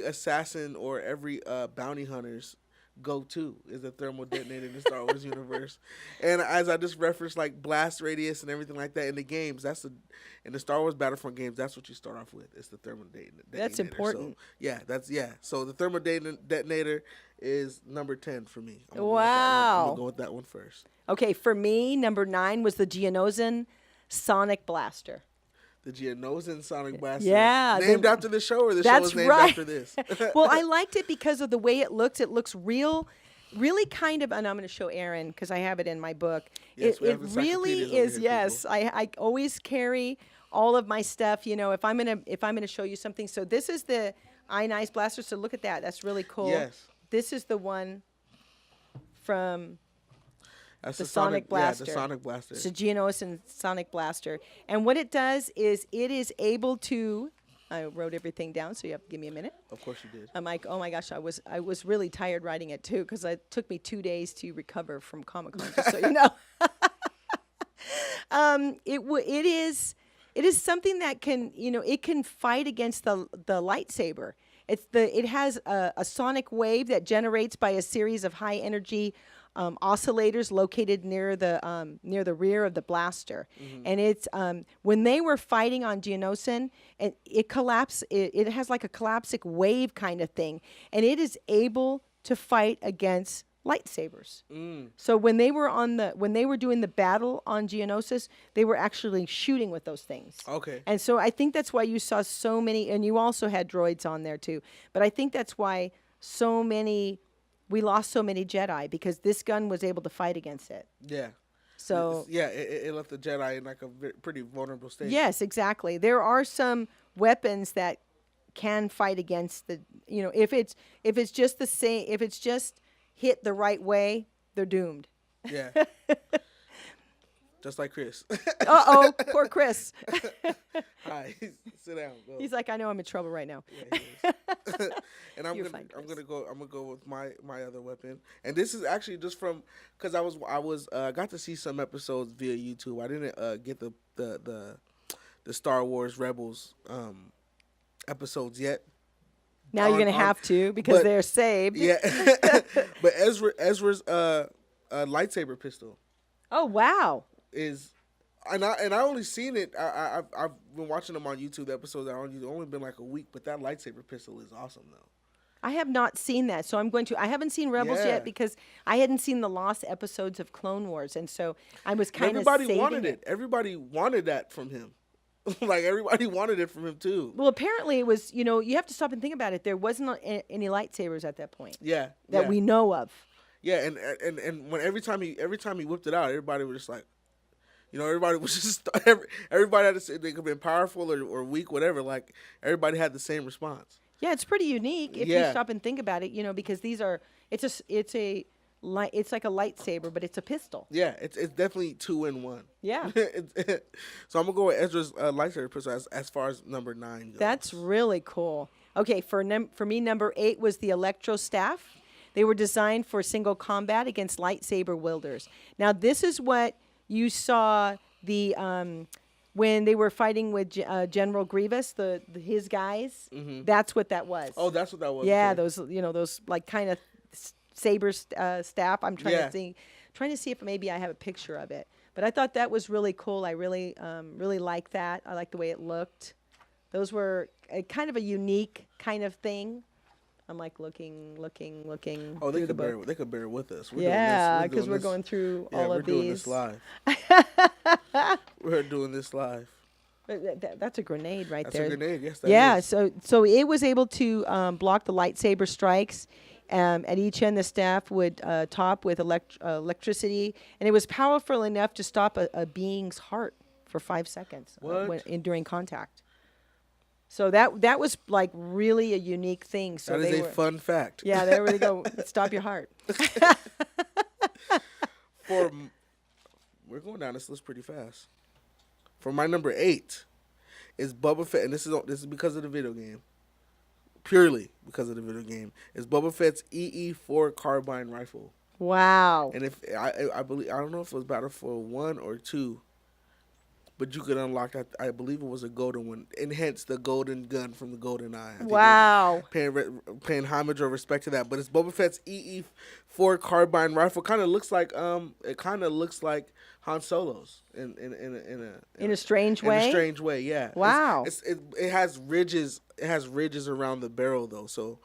assassin or every bounty hunter's go-to is a thermal detonator in the Star Wars universe. And as I just referenced, like blast radius and everything like that in the games, in the Star Wars Battlefront games, that's what you start off with. It's the thermal detonator. That's important. So, So the thermal detonator is number 10 for me. I'm wow. I'm going to go with that one first. Okay, for me, number 9 was the Geonosis Sonic Blaster. The Geonosis Sonic Blaster. Yeah. Named after the show, or the show was named after this? Well, I liked it because of the way it looks. It looks really kind of, and I'm going to show Aaron because I have it in my book. Yes, it really is. Yes, I always carry all of my stuff. If I'm gonna show you something. So this is the ionized blaster. So look at that. That's really cool. Yes. This is the one from. That's the Sonic Blaster. Yeah, the Sonic Blaster. It's a Geonosis and Sonic Blaster. And what it does is it is able to, I wrote everything down, so you have to give me a minute. Of course you did. I'm like, oh my gosh, I was really tired writing it too because it took me 2 days to recover from Comic-Con, just so you know. It is something that can, it can fight against the lightsaber. It has a sonic wave that generates by a series of high energy oscillators located near the rear of the blaster, and it's when they were fighting on Geonosis, and it collapsed. It has like a collapsic wave kind of thing, and it is able to fight against lightsabers. So when they were doing the battle on Geonosis, they were actually shooting with those things. Okay. And so I think that's why you saw so many, and you also had droids on there too. But I think that's why we lost so many Jedi because this gun was able to fight against it. Yeah. So it left the Jedi in like a pretty vulnerable state. Yes, exactly. There are some weapons that can fight against the. If it's just the same, if it's just hit the right way, they're doomed. Yeah. Just like Chris. Uh-oh, poor Chris. Hi, sit down. Go. He's like, I know I'm in trouble right now. Yeah, he is. And I'm gonna go with my other weapon. And this is actually just from because I got to see some episodes via YouTube. I didn't get the Star Wars Rebels episodes yet. Now you're gonna have to because but- they're saved. Yeah, but Ezra's lightsaber pistol Oh wow. is, and I only seen it. I've been watching them on YouTube. The episodes are only been like a week, but that lightsaber pistol is awesome though. I have not seen that, so I'm going to. I haven't seen Rebels Yeah. yet because I hadn't seen the lost episodes of Clone Wars, and so I was kind of Everybody saving wanted it. Everybody wanted that from him. Like everybody wanted it from him too. Well, apparently it was. You know, you have to stop and think about it. There wasn't any lightsabers at that point Yeah, that yeah. we know of. Yeah, and when every time he whipped it out, everybody was just like, everybody was just everybody had to say they could have been powerful or weak, whatever. Like everybody had the same response. Yeah, it's pretty unique if you Yeah. stop and think about it. You know, because these are. It's like a lightsaber, but it's a pistol. Yeah, it's definitely 2 in 1. Yeah. So I'm gonna go with Ezra's lightsaber pistol as far as number 9 goes. That's really cool. Okay, for me, number 8 was the Electro Staff. They were designed for single combat against lightsaber wielders. Now, this is what you saw when they were fighting with General Grievous, his guys. That's what that was. Oh, that's what that was. Yeah, okay. those like kind of saber staff. I'm trying Yeah. to see if maybe I have a picture of it. But I thought that was really cool. I really liked that. I liked the way it looked. Those were kind of a unique kind of thing. I'm like looking. Oh, through the book. they could bear with us. Yeah, because we're going through all of these. We're doing this live. We're doing this live. That's a grenade right That's there. a grenade. Yes, that Yeah, is. so it was able to block the lightsaber strikes. At each end, the staff would top with electricity, and it was powerful enough to stop a being's heart for 5 seconds during contact. So that was like really a unique thing. So That is a fun fact. Yeah, there we go. Stop your heart. We're going down this list pretty fast. For my number 8 is Boba Fett, and this is because of the video game. Purely because of the video game, is Boba Fett's EE4 carbine rifle. Wow. And if I believe, I don't know if it was Battlefield 1 or 2, but you could unlock that. I believe it was a golden one, and hence the golden gun from the Golden Eye. Wow. Paying homage or respect to that. But it's Boba Fett's EE4 carbine rifle. Kind of looks like Han Solo's in a strange way. In a strange way, yeah. Wow. It has ridges. It has ridges around the barrel though, so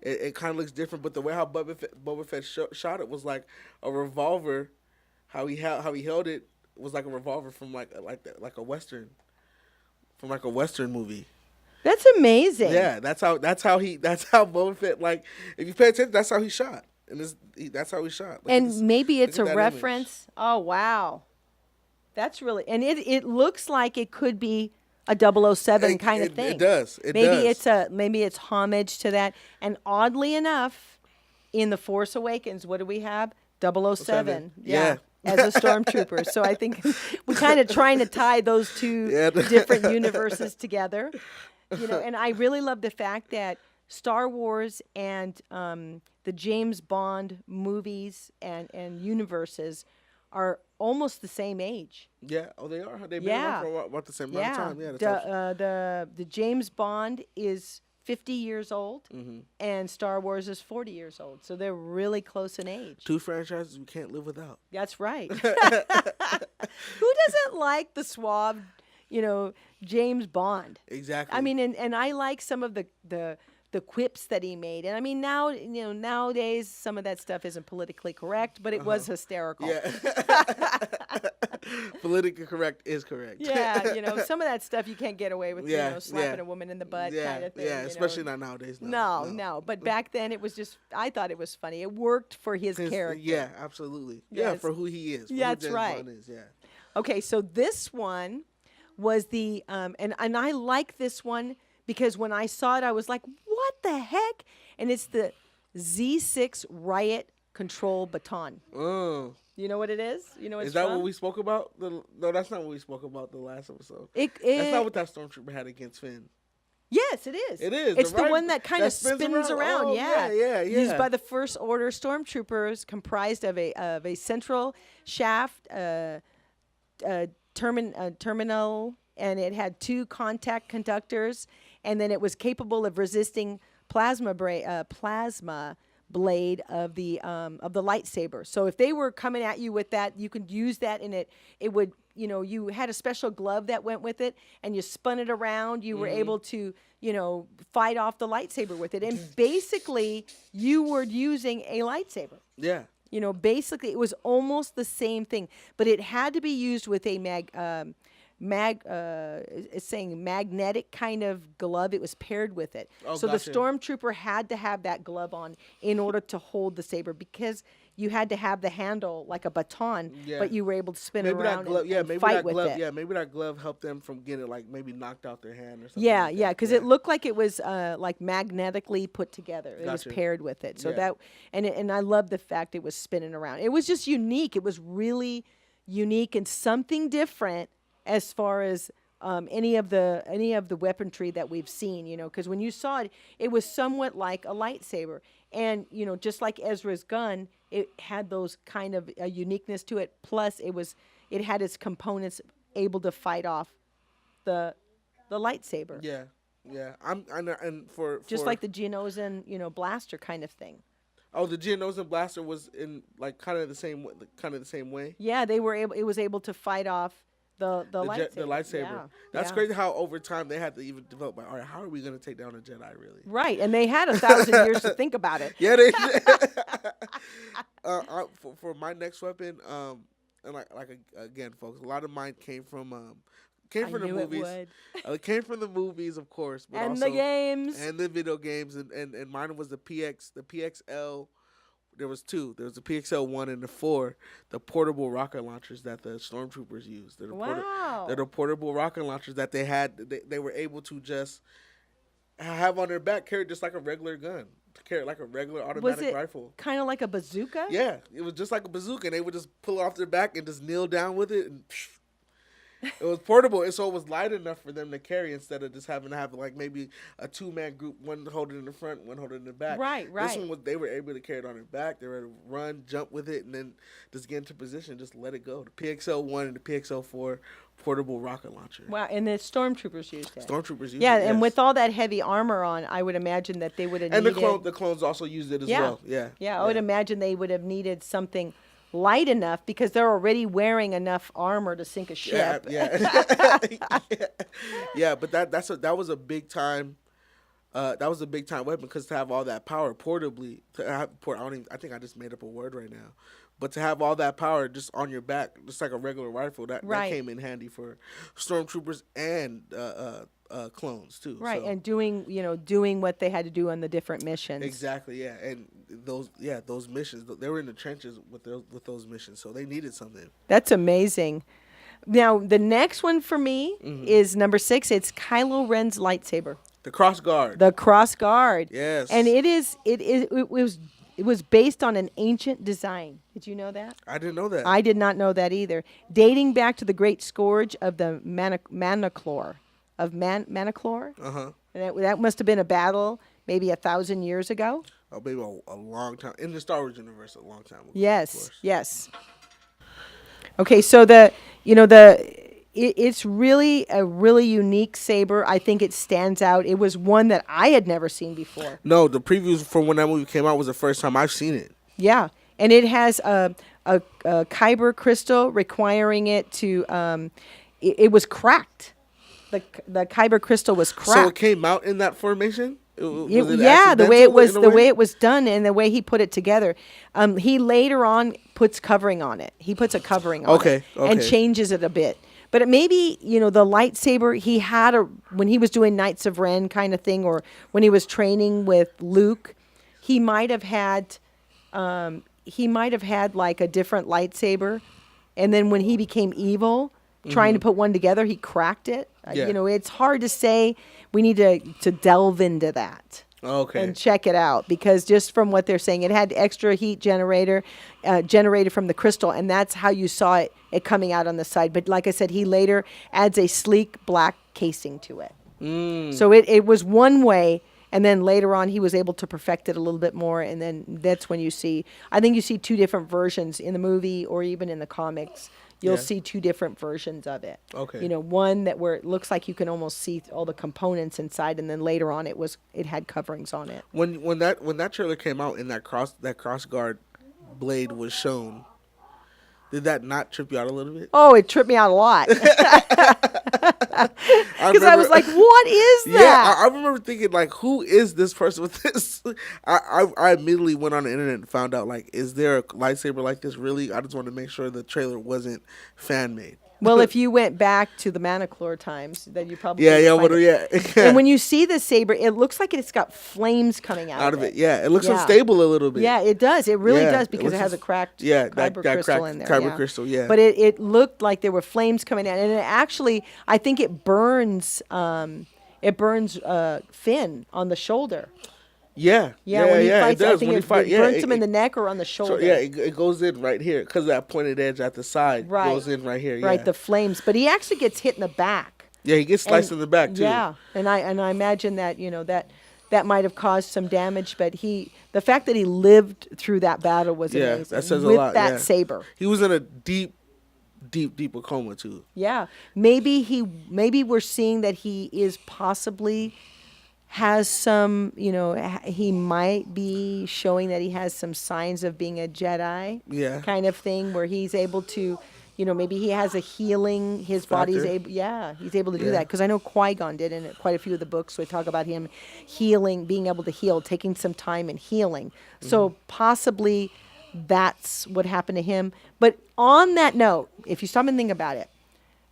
it kind of looks different. But the way how Boba Fett shot it was like a revolver. How he held it was like a revolver from like a western, from like a western movie. That's amazing. Yeah, that's how Boba Fett, like, if you pay attention, that's how he shot, and that's how he shot. And maybe it's a look at that reference. image. Oh wow, that's really, and it looks like it could be a 007 kind of thing. It does. Maybe it's homage to that. And oddly enough, in The Force Awakens, what do we have? 007. Yeah. As a stormtrooper. So I think we're kind of trying to tie those two different universes together. And I really love the fact that Star Wars and the James Bond movies and universes are almost the same age. Yeah. Oh, they are. They've been around for about the same amount of time. Yeah. The James Bond is 50 years old, Mm-hmm. and Star Wars is 40 years old. So they're really close in age. 2 franchises we can't live without. That's right. Who doesn't like the suave, James Bond? Exactly. I mean, and I like some of the quips that he made. And I mean, nowadays some of that stuff isn't politically correct, but it was hysterical. Yeah. Politically correct is correct. Yeah, some of that stuff you can't get away with, slapping a woman in the butt kind of thing. Yeah, especially not nowadays. No. But back then it was just, I thought it was funny. It worked for his character. Yeah, absolutely. Yes. Yeah, for who he is. Yeah, that's right. Yeah. Okay, so this one was the, and I like this one because when I saw it, I was like, what the heck? And it's the Z6 Riot Control Baton. Oh. You know what it is? You know what Is that what we spoke about? No, that's not what we spoke about the last episode. That's not what that stormtrooper had against Finn. Yes, it is. It is. It's the one that kind of spins around. Oh, yeah. Used by the First Order stormtroopers, comprised of a central shaft, terminal, and it had 2 contact conductors, and then it was capable of resisting plasma blade of the lightsaber. So if they were coming at you with that, you could use that, and it would, you had a special glove that went with it, and you spun it around. You were able to, fight off the lightsaber with it, and basically you were using a lightsaber. Yeah. Basically it was almost the same thing, but it had to be used with a it's saying magnetic kind of glove. It was paired with it. Oh, so gotcha. the stormtrooper had to have that glove on in order to hold the saber, because you had to have the handle like a baton, Yeah. but you were able to spin it Maybe around that glove, and, yeah, and maybe fight that with glove, it. yeah, maybe that glove helped them from getting like maybe knocked out their hand or something. Yeah, like yeah, that. because it looked like it was like magnetically put together. It was Gotcha. paired with it. So Yeah. and I love the fact it was spinning around. It was just unique. It was really unique and something different as far as any of the weaponry that we've seen. Because when you saw it, it was somewhat like a lightsaber, and just like Ezra's gun, it had those kind of a uniqueness to it. Plus, it had its components able to fight off the lightsaber. Yeah, yeah. And for Just like the Geonosis, blaster kind of thing. oh, the Geonosis blaster was in like kind of the same way. Yeah, it was able to fight off the lightsaber. The lightsaber. Yeah, That's yeah. crazy how over time they had to even develop. Like, all right, how are we going to take down a Jedi? Really? Right, and they had 1,000 years to think about it. Yeah, they. For my next weapon, and again, folks, a lot of mine came from I the knew movies. it would. It came from the movies, of course, but And also the games. and the video games, and mine was the PXL. There was two. There was the PXL-1 and the 4, the portable rocket launchers that the stormtroopers used. Wow. They're the portable rocket launchers that they had. They were able to just have on their back, carry just like a regular gun, carry like a regular Was automatic it rifle. kind of like a bazooka? Yeah, it was just like a bazooka, and they would just pull it off their back and just kneel down with it, and it was portable, and so it was light enough for them to carry instead of just having to have like maybe a 2-man group, one holding it in the front, one holding it in the back. Right. This one was, they were able to carry it on their back. They were able to run, jump with it, and then just get into position, just let it go. The PXL-1 and the PXL-4 portable rocket launcher. Wow, and the stormtroopers used it. Stormtroopers used Yeah, it. and yes. with all that heavy armor on, I would imagine that they would have and needed... the clones also used it as Yeah. well. Yeah. Yeah, I would imagine they would have needed something light enough, because they're already wearing enough armor to sink a ship. Yeah. Yeah, but that was a big time. That was a big time weapon, because to have all that power portably, I think I just made up a word right now, but to have all that power just on your back, just like a regular rifle, that came in handy for stormtroopers and clones too. Right, So. and doing what they had to do on the different missions. Exactly, yeah, and those missions, they were in the trenches with those missions, so they needed something. That's amazing. Now, the next one for me is number 6. It's Kylo Ren's lightsaber, The cross guard. the cross guard. Yes. And it was based on an ancient design. Did you know that? I didn't know that. I did not know that either. Dating back to the Great Scourge of the Manaclor. Manaclor. Uh-huh. And that must have been a battle maybe 1,000 years ago. Oh, maybe a long time in the Star Wars universe, a long time ago. Yes, of course. yes. Okay, so it's really a really unique saber. I think it stands out. It was one that I had never seen before. No, the previews from when that movie came out was the first time I've seen it. Yeah, and it has a kyber crystal requiring it to. It was cracked. The kyber crystal was cracked. So it came out in that formation. Yeah, the way it was done and the way he put it together. He later on puts covering on it. He puts a covering on it and changes it a bit. But it maybe, the lightsaber he had when he was doing Knights of Ren kind of thing, or when he was training with Luke, he might have had like a different lightsaber, and then when he became evil, trying to put one together, he cracked it. Yeah. It's hard to say. We need to delve into that. Okay. And check it out, because just from what they're saying, it had extra heat generated from the crystal, and that's how you saw it coming out on the side. But like I said, he later adds a sleek black casing to it. So it was one way, And then later on, he was able to perfect it a little bit more. And then that's when you see, I think you see two different versions in the movie or even in the comics. You'll Yeah. see two different versions of it. Okay. You know, one that where it looks like you can almost see all the components inside, and then later on it had coverings on it. When that trailer came out and that cross guard blade was shown, did that not trip you out a little bit? Oh, it tripped me out a lot. I Because I was like, what is Yeah, that? I remember thinking like, who is this person with this? I immediately went on the internet and found out like, is there a lightsaber like this really? I just wanted to make sure the trailer wasn't fan made. Well, if you went back to the Manaclor times, then you probably Yeah, would find yeah, it. yeah. And when you see the saber, it looks like it's got flames coming out Out of it, yeah, it looks unstable a little bit. Yeah, it does. It really Yeah, does it because it looks has a just- cracked yeah, kyber that crystal cracked in there. kyber crystal, yeah. But it looked like there were flames coming out, and it actually, I think it burns. It burns Finn on the shoulder. Yeah, When he fights, it does. I think When he it fight, burns him in the neck or on the shoulder. So, yeah, it goes in right here because that pointed edge at the side Right. goes in right here. Right, Yeah. the flames. But he actually gets hit in the back. Yeah, he gets sliced And- in the back too. Yeah, and I imagine that that might have caused some damage, but the fact that he lived through that battle was Yeah, amazing. that says a with lot, that yeah. saber. He was in a deep coma too. Yeah, maybe we're seeing that he is possibly has some, he might be showing that he has some signs of being a Jedi. Yeah. Kind of thing where he's able to, maybe he has a healing. His body's Factor. able. Yeah, he's able to do Yeah. that because I know Qui-Gon did in quite a few of the books. We talk about him healing, being able to heal, taking some time and healing. So possibly that's what happened to him. But on that note, if you stop and think about it,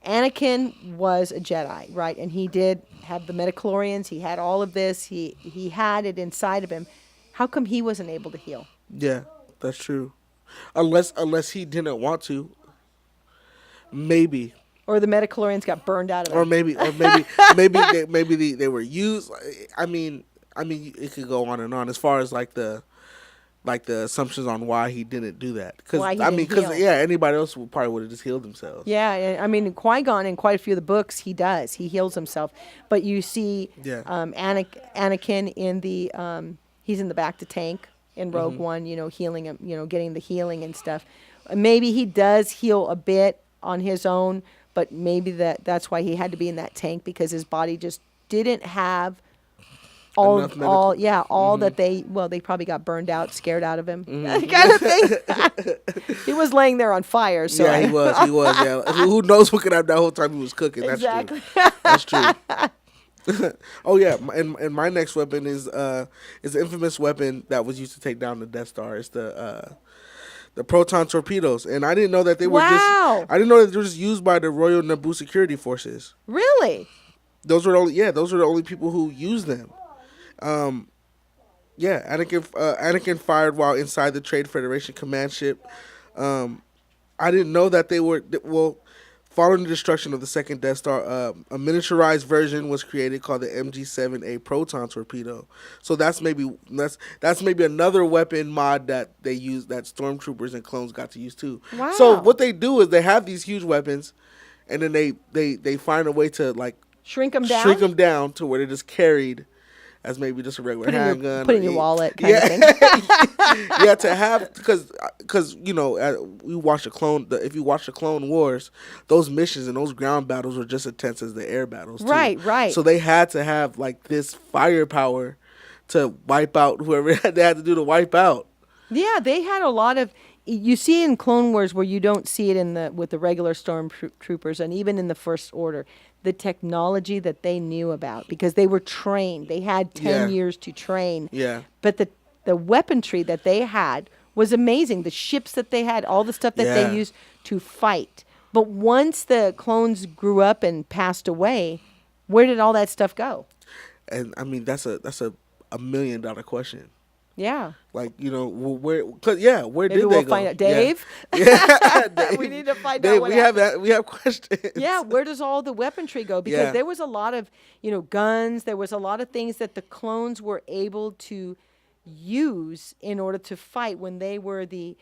Anakin was a Jedi, right? And he did have the midichlorians. He had all of this. He had it inside of him. How come he wasn't able to heal? Yeah, that's true. Unless he didn't want to. Maybe. Or the midichlorians got burned out of him? Or maybe they were used. I mean, it could go on and on as far as like the assumptions on why he didn't do that. Why he didn't heal. Anybody else probably would have just healed themselves. Yeah, and I mean, Qui-Gon in quite a few of the books, he does. He heals himself. But you see Yeah. Anakin in the, he's in the back to tank in Rogue Mm-hmm. One, healing him, getting the healing and stuff. Maybe he does heal a bit on his own, but maybe that's why he had to be in that tank because his body just didn't have Enough medical- that they probably got burned out, scared out of him, kind of thing. He was laying there on fire, so Yeah, he was. Yeah, who knows what could have that whole time he was cooking? That's exactly. true. That's true. Oh yeah, and my next weapon is an infamous weapon that was used to take down the Death Star. It's the proton torpedoes, and I didn't know that they were Wow. I didn't know that they were just used by the Royal Naboo security forces. Really? Those were the only people who used them. Anakin fired while inside the Trade Federation command ship. I didn't know that they were following the destruction of the second Death Star. A miniaturized version was created called the MG7A proton torpedo. So that's maybe another weapon mod that they use that stormtroopers and clones got to use too. Wow. So what they do is they have these huge weapons, and then they find a way to like Shrink them down? shrink them down to where they're just carried as maybe just a regular handgun. Put in your wallet kind of thing. Yeah, to have because we watch if you watch the Clone Wars, those missions and those ground battles were just as intense as the air battles. Too. Right. So they had to have like this firepower to wipe out whoever they had to do to wipe out. Yeah, they had a lot of. You see in Clone Wars where you don't see it with the regular stormtroopers, and even in the First Order, the technology that they knew about because they were trained. They had 10 years to train. Yeah. But the weaponry that they had was amazing. The ships that they had, all the stuff that Yeah. they used to fight. But once the clones grew up and passed away, where did all that stuff go? And I mean that's a $1 million question. Yeah. Like where Maybe did they go? we'll find out. Dave? Yeah. Dave. We need to find Dave, out what we have questions. Yeah, where does all the weaponry go? Because Yeah. there was a lot of, guns. There was a lot of things that the clones were able to use in order to fight when they were the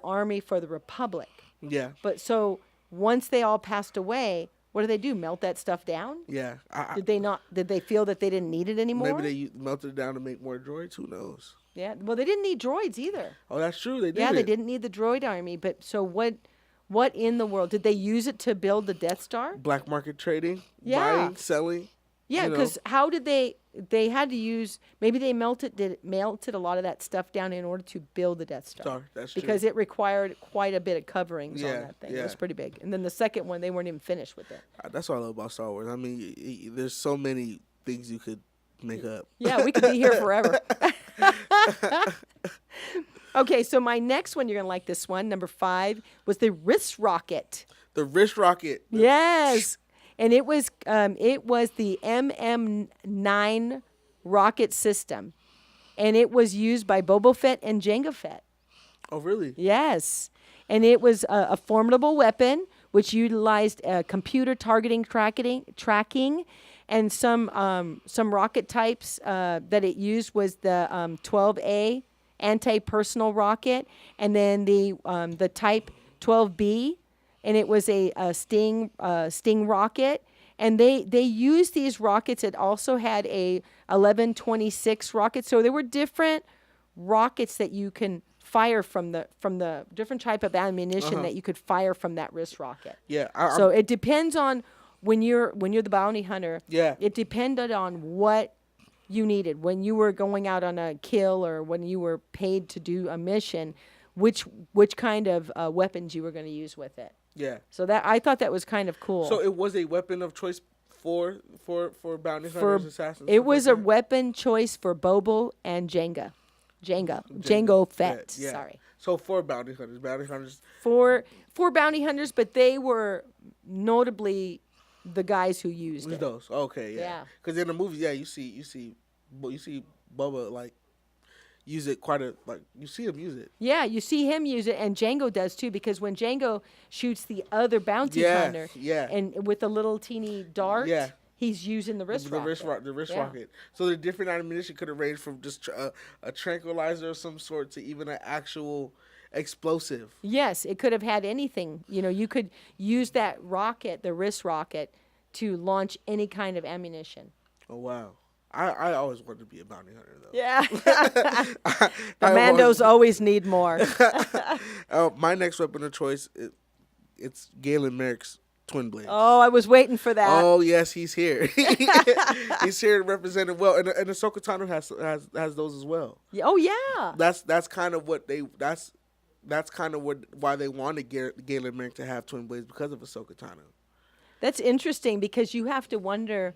army for the Republic. Yeah. But so once they all passed away, What do they do? Melt that stuff down? Yeah. Did they not? Did they feel that they didn't need it anymore? Maybe they melted it down to make more droids. Who knows? Yeah. Well, they didn't need droids either. Oh, that's true. They did. Yeah, they didn't need the droid army. But so what in the world did they use it to build the Death Star? Black market trading. Yeah. Buying, selling. Yeah, because how did they had to use, maybe they melted a lot of that stuff down in order to build the Death Star. That's true. Because it required quite a bit of coverings on Yeah, that thing. yeah. It was pretty big. And then the second one, they weren't even finished with it. That's what I love about Star Wars. I mean, there's so many things you could make up. Yeah, we could be here forever. Okay, so my next one, you're going to like this one, number 5, was the wrist rocket. The wrist rocket. Yes. And it was the MM-9 rocket system. And it was used by Boba Fett and Jango Fett. Oh, really? Yes. And it was a formidable weapon which utilized computer targeting tracking. And some rocket types that it used was the 12A anti-personal rocket, and then the type 12B, and it was a Sting rocket. And they used these rockets. It also had a 1126 rocket. So there were different rockets that you can fire from the different type of ammunition that you could fire from that wrist rocket. Yeah. So it depends on when you're the bounty hunter. Yeah. It depended on what you needed when you were going out on a kill or when you were paid to do a mission, which kind of weapons you were going to use with it. Yeah. So that I thought that was kind of cool. So it was a weapon of choice for bounty hunters, assassins. It was a weapon choice for Bobo and Jango Fett. Yeah. Sorry. So for bounty hunters. For bounty hunters, but they were notably the guys who used it. Those. Okay, yeah. Yeah. Because in the movie, yeah, you see Bubba like use it you see him use it. Yeah, you see him use it, and Django does too, because when Django shoots the other bounty hunter, and with the little teeny dart, he's using the wrist rocket. The wrist rocket. So the different ammunition could have ranged from just a tranquilizer of some sort to even an actual explosive. Yes, it could have had anything. You could use that rocket, the wrist rocket, to launch any kind of ammunition. Oh, wow. I always wanted to be a bounty hunter, though. Yeah. The Mandos always need more. My next weapon of choice, it's Galen Merrick's twin blades. Oh, I was waiting for that. Oh, yes, he's here. He's here represented well. And Ahsoka Tano has those as well. Oh, yeah. That's kind of what why they wanted Galen Merrick to have twin blades, because of Ahsoka Tano. That's interesting, because you have to wonder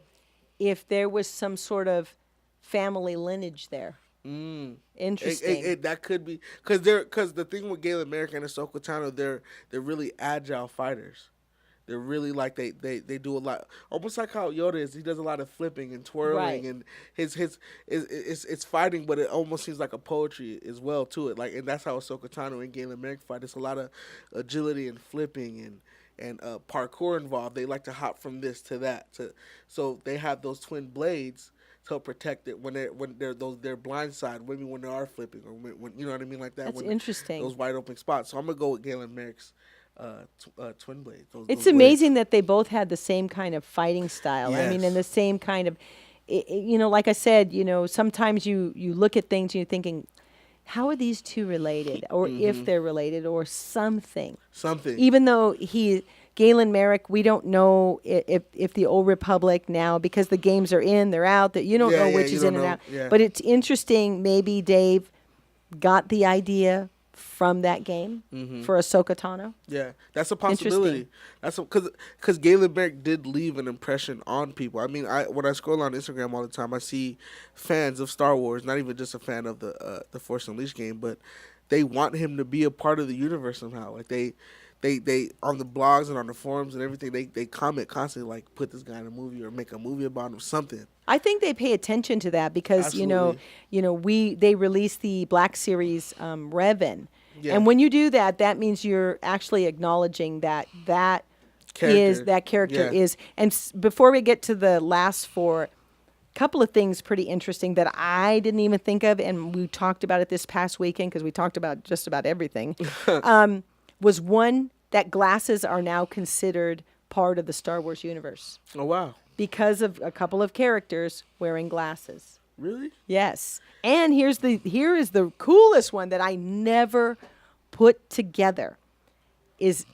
if there was some sort of family lineage there. Interesting. That could be, because the thing with Galen Merrick and Ahsoka Tano, they're really agile fighters. They're really like they do a lot, almost like how Yoda is. He does a lot of flipping and twirling, and it's fighting, but it almost seems like a poetry as well to it. Like, and that's how Ahsoka Tano and Galen Merrick fight. It's a lot of agility and flipping and parkour involved. They like to hop from this to that. So they have those twin blades to help protect it when they're blindside, maybe when they are flipping, or when you know what I mean, like that. That's interesting. Those wide open spots. So I'm gonna go with Galen Merrick's twin blades. It's amazing that they both had the same kind of fighting style. Yes. I mean, and the same kind of, like I said, sometimes you look at things and you're thinking, how are these two related, or if they're related, or something. Even though Galen Merrick, we don't know if the Old Republic now, because the games are in, they're out, that you don't know which is in and out. Yeah. But it's interesting. Maybe Dave got the idea from that game for Ahsoka Tano. Yeah, that's a possibility. That's because Galen Merrick did leave an impression on people. I mean, when I scroll on Instagram all the time, I see fans of Star Wars, not even just a fan of the Force Unleashed game, but they want him to be a part of the universe somehow. Like they on the blogs and on the forums and everything, they comment constantly, like, put this guy in a movie or make a movie about him, something. I think they pay attention to that because Absolutely. they released the Black Series Revan, Yeah. and when you do that, that means you're actually acknowledging that character Yeah. is. And before we get to the last four, couple of things pretty interesting that I didn't even think of, and we talked about it this past weekend because we talked about just about everything. Was one that glasses are now considered part of the Star Wars universe Oh wow. because of a couple of characters wearing glasses. Really? Yes. And here is the coolest one that I never put together is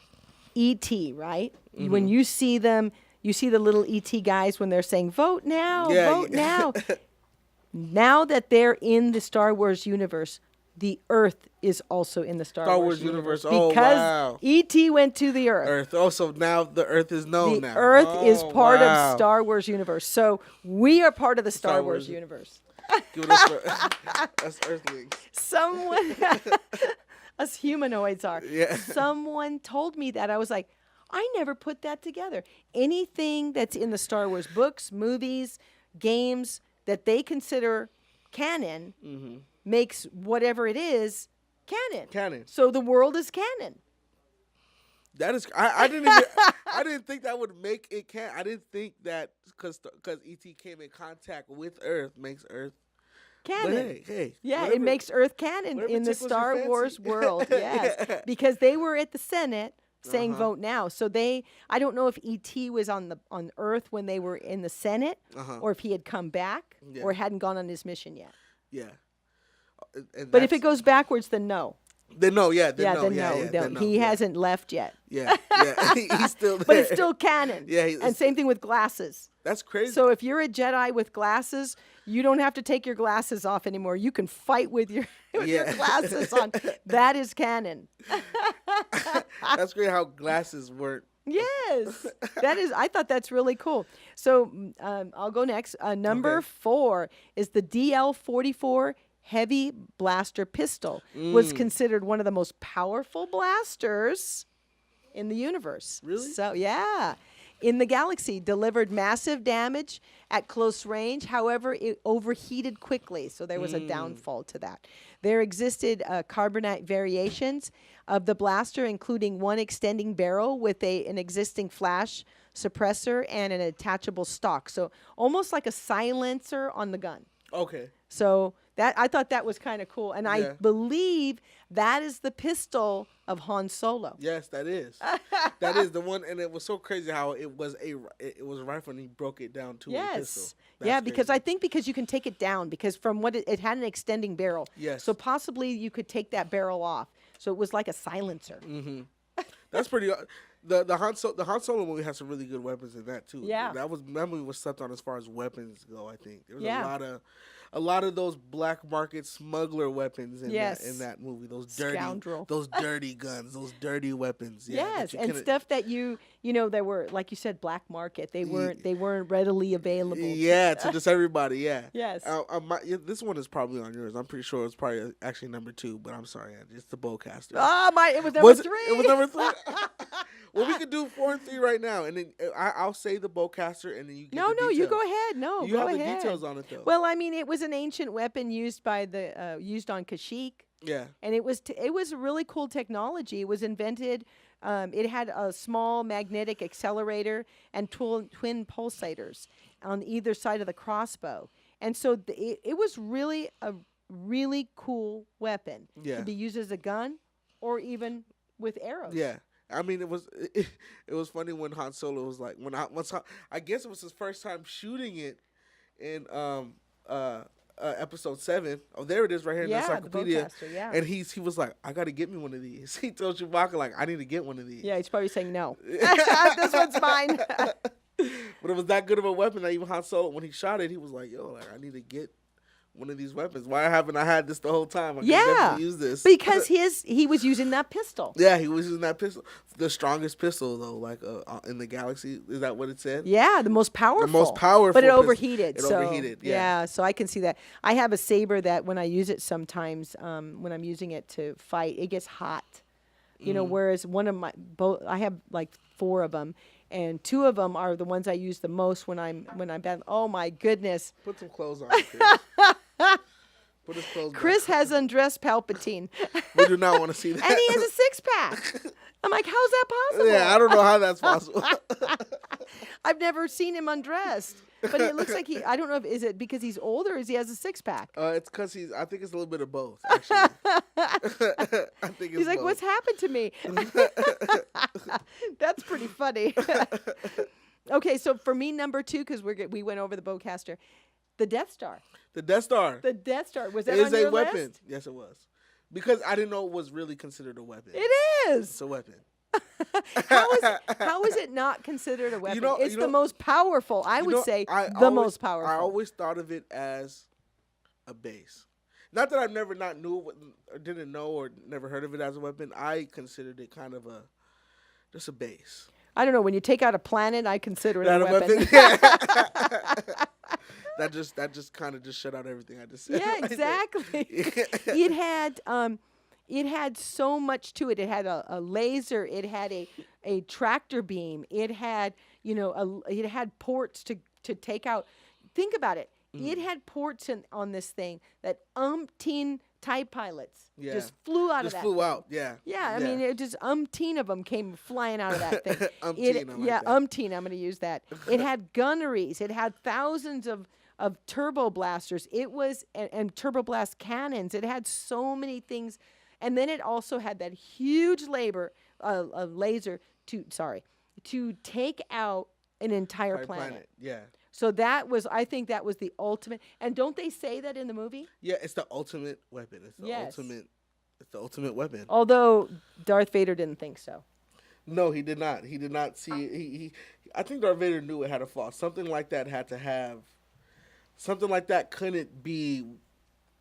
E.T., right? When you see them, you see the little E.T. guys when they're saying, vote now, Yeah, vote yeah. now. Now that they're in the Star Wars universe, the Earth is also in the Star Wars universe. Oh, because wow. E.T. went to the Earth. Earth. Oh, so now the Earth is known The now. Earth is Oh, part wow. of Star Wars universe. So we are part of the Star Star Wars Wars. universe. Give us us Earthlings. Someone, us humanoids are. Yeah. Someone told me that. I was like, I never put that together. Anything that's in the Star Wars books, movies, games that they consider canon makes whatever it is canon. Canon. So the world is canon. That is, I didn't even, I didn't think that would make it can. I didn't think that because ET came in contact with Earth makes Earth Canon. But hey, yeah, whatever, it makes Earth canon whatever in the tickles your Star fancy. Wars world. Yes, Yeah. because they were at the Senate saying Uh-huh. vote now. So I don't know if ET was on Earth when they were in the Senate, Uh-huh. or if he had come back, Yeah. or hadn't gone on his mission yet. Yeah. And But if that's- it goes backwards, then no. then no, yeah, then Yeah, no, then yeah, no. yeah, Then then no, he yeah. hasn't left yet. Yeah, yeah, he's still there. But it's still canon. Yeah, and same thing with glasses. That's crazy. So if you're a Jedi with glasses, you don't have to take your glasses off anymore. You can fight with your your Yeah. glasses on. That is canon. That's great how glasses weren't. Yes, that is. I thought that's really cool. So I'll go next. Number Okay. 4 is the DL-44 heavy blaster pistol. Was considered one of the most powerful blasters in the universe. Really? So yeah, in the galaxy, delivered massive damage at close range. However, it overheated quickly, so there was a downfall to that. There existed carbonite variations of the blaster, including one extending barrel with an existing flash suppressor and an attachable stock. So almost like a silencer on the gun. Okay. So that I thought that was kind of cool, and I Yeah. believe that is the pistol of Han Solo. Yes, that is. That is the one, and it was so crazy how it was a rifle and he broke it down to a pistol. Yes. That's Yeah, because crazy. I think because you can take it down, because from what it had an extending barrel. Yes. So possibly you could take that barrel off. So it was like a silencer. That's pretty. The Han Solo movie has some really good weapons in that too. Yeah. that movie was slept on as far as weapons go. I think there was Yeah. a lot of those black market smuggler weapons in Yes. in that movie. Those Scoundrel. dirty guns, those dirty weapons. Yeah, that Yes, you and couldn't- stuff that they were, like you said, black market. They weren't readily available. Yeah, to just everybody. Yeah. Yes. This one is probably on yours. I'm pretty sure it's probably actually number 2, but I'm sorry, Angie. It's the bowcaster. It was number 3. It was number 3. Well, we could do 4 and 3 right now, and then I'll say the bowcaster, and then you get No, the you details. go ahead. No, You go have ahead. the details on it though. Well, I mean, it was an ancient weapon used used on Kashyyyk. Yeah. And it was a really cool technology. It was invented. It had a small magnetic accelerator and twin pulsators on either side of the crossbow, and so it was really a really cool weapon Yeah. to be used as a gun, or even with arrows. Yeah. I mean, it was funny when Han Solo was like, I guess it was his first time shooting it in episode 7. Oh, there it is right here in the Yeah, the encyclopedia. bowcaster, yeah. And he was like, I got to get me one of these. He told Chewbacca like, I need to get one of these. Yeah, he's probably saying no. This one's mine. But it was that good of a weapon that even Han Solo, when he shot it, he was like, yo, like, I need to get one of these weapons. Why haven't I had this the whole time? I can Yeah, definitely use this. because he was using that pistol. Yeah, he was using that pistol. The strongest pistol, though, like in the galaxy. Is that what it said? Yeah, the most powerful. most powerful But it pistol. overheated. It so, overheated, yeah. So I can see that. I have a saber that when I use it sometimes, when I'm using it to fight, it gets hot. You know, whereas I have like 4 of them, and 2 of them are the ones I use the most when I'm battling. Oh my goodness. Put some clothes on, Chris. Put his clothes Chris has undressed Palpatine. back. We do not want to see that. And he has a 6-pack. I'm like, how's that possible? Yeah, I don't know how that's possible. I've never seen him undressed. But it looks like I don't know is it because he's older or is he has a 6-pack? It's because I think it's a little bit of both, actually. I think it's He's like, both. what's happened to me? That's pretty funny. funny. Okay, so for me, number 2, because we went over the bowcaster, the Death Star. The Death Star. The Death Star, was that It on is your a weapon. list? Yes, it was. Because I didn't know it was really considered a weapon. It is. It's a weapon. How is it not considered a weapon? It's the most powerful. I would say most powerful. I always thought of it as a base. Not that I've never not knew or didn't know or never heard of it as a weapon. I considered it kind of just a base. I don't know. When you take out a planet, I consider it a weapon. That just kind of just shut out everything I just said. Yeah, exactly. It had so much to it. It had a laser. It had a tractor beam. It had it had ports to take out. Think about it. It had ports on this thing that umpteen TIE pilots just flew out of that. Just flew out. Yeah. Yeah, I mean, it just umpteen of them came flying out of that thing. Umpteen, that. Umpteen. I'm going to use that. It had gunneries. It had thousands of turbo blasters. It was and turbo blast cannons. It had so many things, and then it also had that huge laser to take out an entire planet. Yeah. So I think that was the ultimate. And don't they say that in the movie? Yeah, it's the ultimate weapon. It's the ultimate weapon. Although Darth Vader didn't think so. No, he did not. He did not see it. He I think Darth Vader knew it had a flaw. Something like that had to have. Something like that couldn't be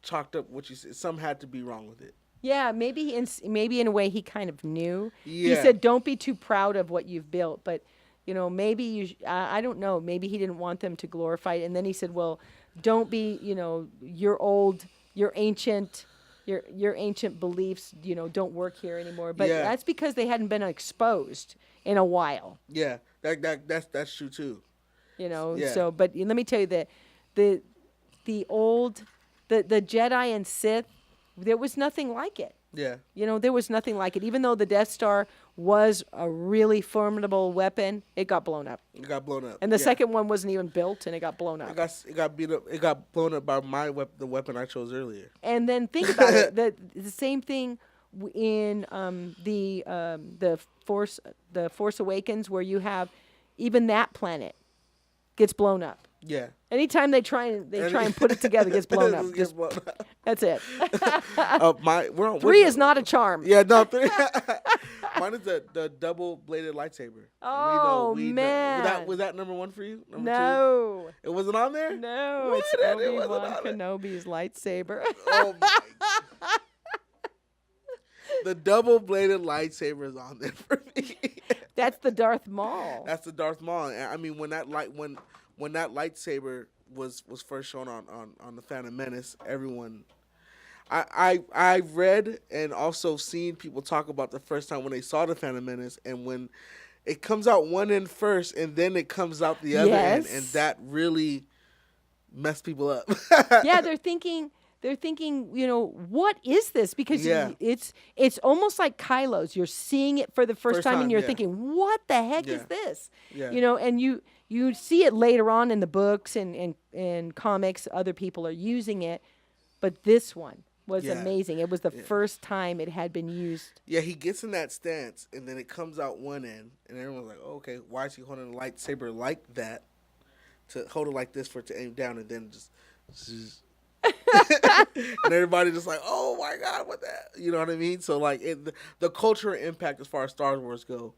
chalked up. What you said, something had to be wrong with it. Yeah, maybe in a way he kind of knew. Yeah. He said, "Don't be too proud of what you've built," but maybe I don't know. Maybe he didn't want them to glorify it, and then he said, "Well, don't be, your ancient beliefs, don't work here anymore." But that's because they hadn't been exposed in a while. Yeah, that's true too. So but let me tell you that the Jedi and Sith, there was nothing like it. Yeah. There was nothing like it. Even though the Death Star was a really formidable weapon, it got blown up. It got blown up. And the second one wasn't even built, and it got blown up. It got beat up. It got blown up by the weapon I chose earlier. And then think about it. The same thing in the Force Awakens, where you have even that planet gets blown up. Yeah. Anytime they try and put it together, it gets blown up. That's it. 3 is not a charm. Yeah, no. 3. Mine is the double-bladed lightsaber. Oh, man. Was that number 1 for you? Number 2? It wasn't on there? No, What? it's It wasn't Obi-Wan on it. Kenobi's lightsaber. Oh, my God. The double-bladed lightsaber is on there for me. That's the Darth Maul. That's the Darth Maul. I mean, when that lightsaber was first shown on the Phantom Menace, everyone, I read and also seen people talk about the first time when they saw the Phantom Menace, and when it comes out one end first and then it comes out the other end, and that really messed people up. Yeah, they're thinking, what is this? Because it's almost like Kylo's. You're seeing it for the first time, and you're thinking, what the heck is this? Yeah. And you see it later on in the books and comics. Other people are using it, but this one was amazing. It was the first time it had been used. Yeah, he gets in that stance, and then it comes out one end, and everyone's like, oh, okay, why is he holding a lightsaber like that? To hold it like this for it to aim down, and then just and everybody just like, oh my God, what that? You know what I mean? So like the cultural impact as far as Star Wars go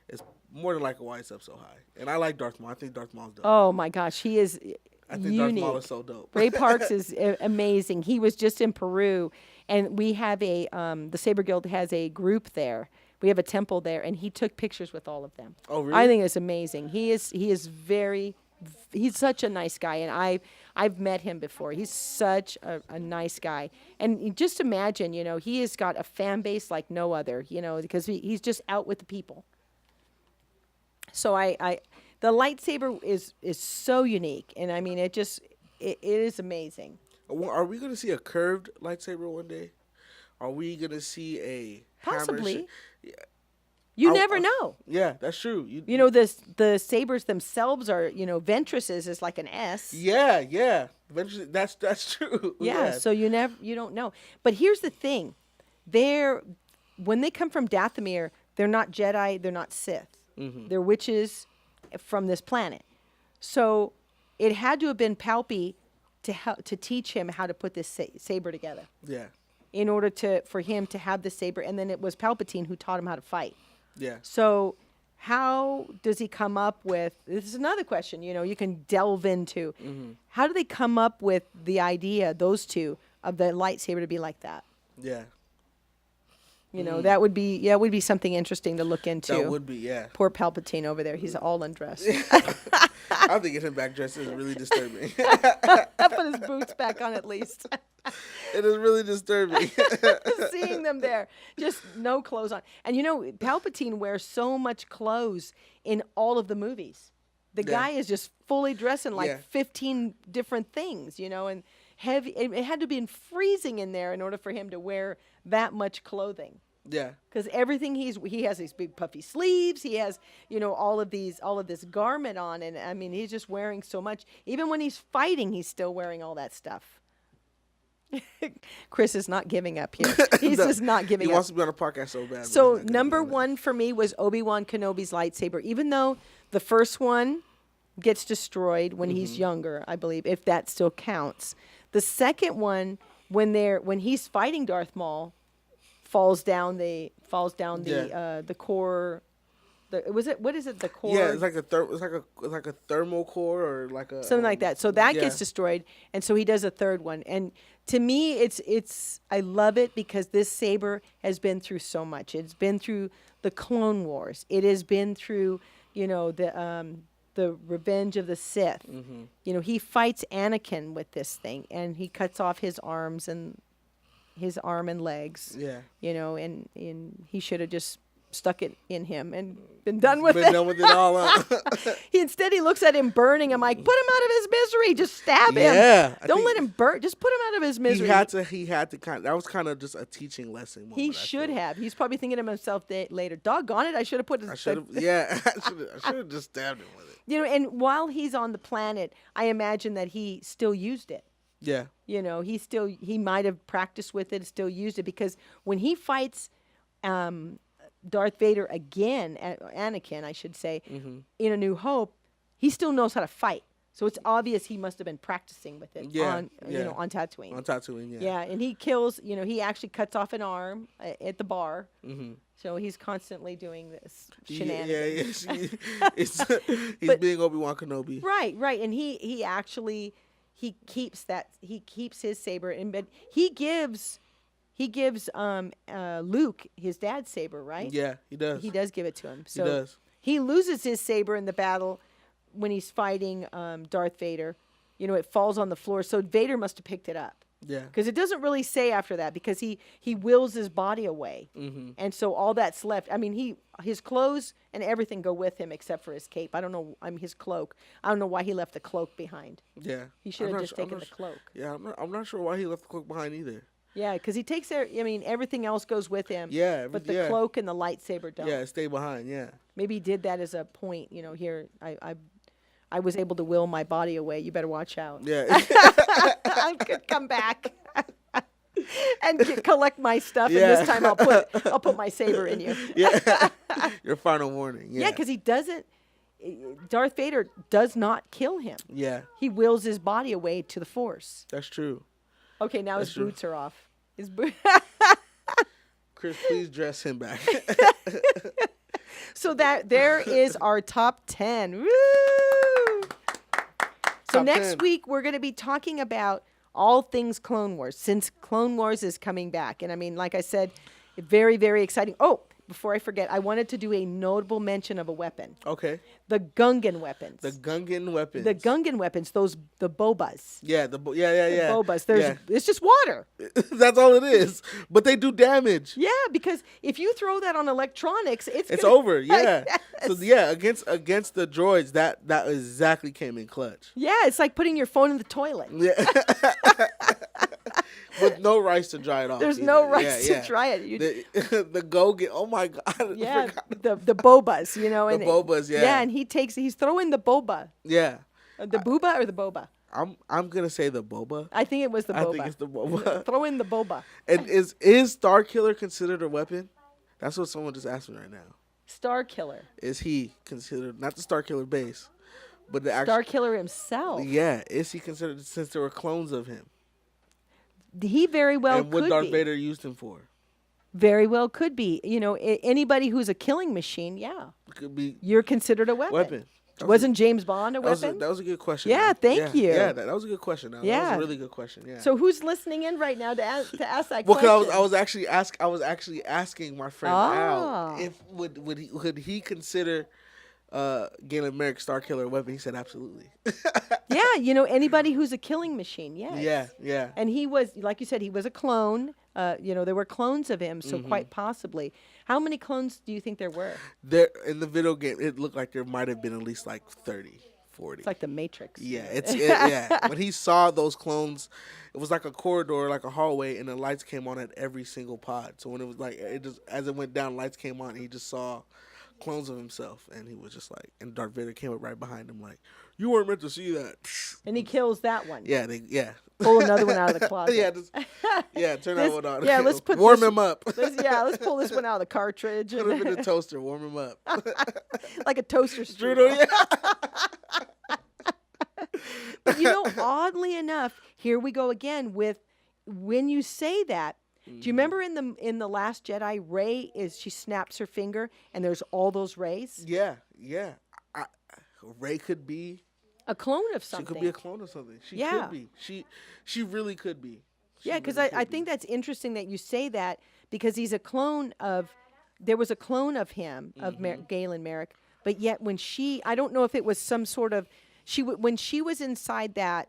is more than likely why it's up so high. And I like Darth Maul. I think Darth Maul's dope. Oh my gosh, he is I think unique. Darth Maul is so dope. Ray Parks is amazing. He was just in Peru, and we have the Saber Guild has a group there. We have a temple there, and he took pictures with all of them. Oh really? I think it's amazing. He's such a nice guy, and I've met him before. He's such a nice guy. And just imagine, he has got a fan base like no other, because he's just out with the people. So the lightsaber is so unique, and I mean, it is amazing. Are we going to see a curved lightsaber one day? Are we going to see a Possibly. hammer? You never know. Yeah, that's true. The sabers themselves are, Ventress's is like an S. Yeah. Eventually, that's true. Yeah, so you don't know. But here's the thing. When they come from Dathomir, they're not Jedi, they're not Sith. They're witches from this planet. So it had to have been Palpy to teach him how to put this saber together. Yeah. In order for him to have the saber, and then it was Palpatine who taught him how to fight. Yeah. So how does he come up with, this is another question, you can delve into. How do they come up with the idea, those two, of the lightsaber to be like that? Yeah. That would be something interesting to look into. That would be, yeah. Poor Palpatine over there. He's all undressed. I think getting him back dressed is really disturbing. Put his boots back on at least. It is really disturbing. Seeing them there, just no clothes on. And Palpatine wears so much clothes in all of the movies. The guy is just fully dressed in 15 different things, and heavy. It had to be freezing in there in order for him to wear that much clothing. Yeah. Because everything he has these big puffy sleeves. He has, all of this garment on, and I mean, he's just wearing so much. Even when he's fighting, he's still wearing all that stuff. Chris is not giving up here. He's just not giving up. He wants to be on a podcast so bad. So number one for me was Obi-Wan Kenobi's lightsaber. Even though the first one gets destroyed when he's younger, I believe, if that still counts. The second one, when he's fighting Darth Maul, falls down the core. What is it? The core. Yeah, it's like a thermal core or like a something like that. So that gets destroyed, and so he does a third one. And to me, it's I love it because this saber has been through so much. It's been through the Clone Wars. It has been through the Revenge of the Sith. He fights Anakin with this thing, and he cuts off his arms and his arm and legs. Yeah. And he should have just stuck it in him and been done with it. Done with it all up. Instead, he looks at him burning. I'm like, put him out of his misery. Just stab him. Yeah. Don't let him burn. Just put him out of his misery. He had to that was kind of just a teaching lesson moment. He should have. He's probably thinking to himself later, doggone it, I should have put his... I should have just stabbed him with it. And while he's on the planet, I imagine that he still used it. Yeah. He might have practiced with it, still used it, because when he fights Darth Vader again, Anakin, I should say, in A New Hope, he still knows how to fight. So it's obvious he must have been practicing with it on Tatooine. On Tatooine, yeah. Yeah, and he kills, he actually cuts off an arm at the bar. So he's constantly doing this shenanigans. Yeah. He's being Obi-Wan Kenobi. Right. And he actually, he keeps his saber, but he gives Luke his dad's saber, right? Yeah, he does. He does give it to him. So he does. He loses his saber in the battle when he's fighting Darth Vader. It falls on the floor. So Vader must have picked it up. Yeah. Because it doesn't really say after that, because he wills his body away. And so all that's left. I mean, his clothes and everything go with him except for his cape. I don't know. His cloak. I don't know why he left the cloak behind. Yeah. He should have just taken the cloak. Yeah, I'm not sure why he left the cloak behind either. Yeah, because he takes everything else goes with him. Yeah. But the cloak and the lightsaber don't. Yeah, stay behind, yeah. Maybe he did that as a point, here, I was able to will my body away. You better watch out. Yeah. I could come back and collect my stuff, and this time I'll put my saber in you. Yeah. Your final warning. Yeah, because Darth Vader does not kill him. Yeah. He wills his body away to the Force. That's true. Okay, now his boots are off. Chris, please dress him back. So there is our top 10. Woo! So next week we're going to be talking about all things Clone Wars, since Clone Wars is coming back. And I mean, like I said, very, very exciting. Oh, before I forget, I wanted to do a notable mention of a weapon. Okay. The Gungan weapons. The Gungan weapons. The Gungan weapons, the bobas. Yeah, the bobas. It's just water. That's all it is. But they do damage. Yeah, because if you throw that on electronics, it's over. Yeah. Yes. So yeah, against the droids, that exactly came in clutch. Yeah, it's like putting your phone in the toilet. Yeah. With no rice to dry it off. There's no rice to dry it. The Gogan. Oh my God. Yeah, the bobas, and the bobas. Yeah. Yeah, and he's throwing the boba. Yeah. The booba or the boba? I'm gonna say the boba. I think it was the boba. I think it's the boba. Throw in the boba. And is Starkiller considered a weapon? That's what someone just asked me right now. Star Killer. Is he considered not the Star Killer base, but the Star actual? Killer himself. Yeah, is he considered since there were clones of him? He very well And what could Darth be. Vader used him for? Very well could be. Anybody who's a killing machine, yeah, Could be you're considered a weapon. weapon. Wasn't James Bond a weapon? That was a good question. Yeah, man. thank you. Yeah, that was a good question. That was Yeah. a really good question. Yeah. So who's listening in right now to ask that Well, question? 'cause I was actually asking my friend Ah. Al if would he consider Galen Merrick Star Killer a weapon. He said absolutely. Yeah, anybody who's a killing machine, yes. Yeah. And he was, like you said, he was a clone. There were clones of him, so quite possibly. How many clones do you think there were? There in the video game, it looked like there might have been at least like 30, 40. It's like the Matrix. Yeah. When he saw those clones, it was like a corridor, like a hallway, and the lights came on at every single pod. So when it was like, it just as it went down, lights came on, and he just saw clones of himself, and he was just like, and Darth Vader came up right behind him, like, you weren't meant to see that. And he kills that one. Yeah. Pull another one out of the closet. Turn that one on. Yeah, let's put warm this- him up. Let's pull this one out of the cartridge. Put him in the toaster. Warm him up. Like a toaster strudel. Strudel, yeah. But oddly enough, here we go again with when you say that. Do you remember in the Last Jedi, Rey she snaps her finger and there's all those rays? Yeah. Rey could be. A clone of something. She could be a clone of something. She Yeah. could be. She really could be. She Yeah, because really I could think be. that's interesting that you say that because he's a clone of. There was a clone of him of Galen Merrick, but yet when I don't know if it was some sort of when she was inside that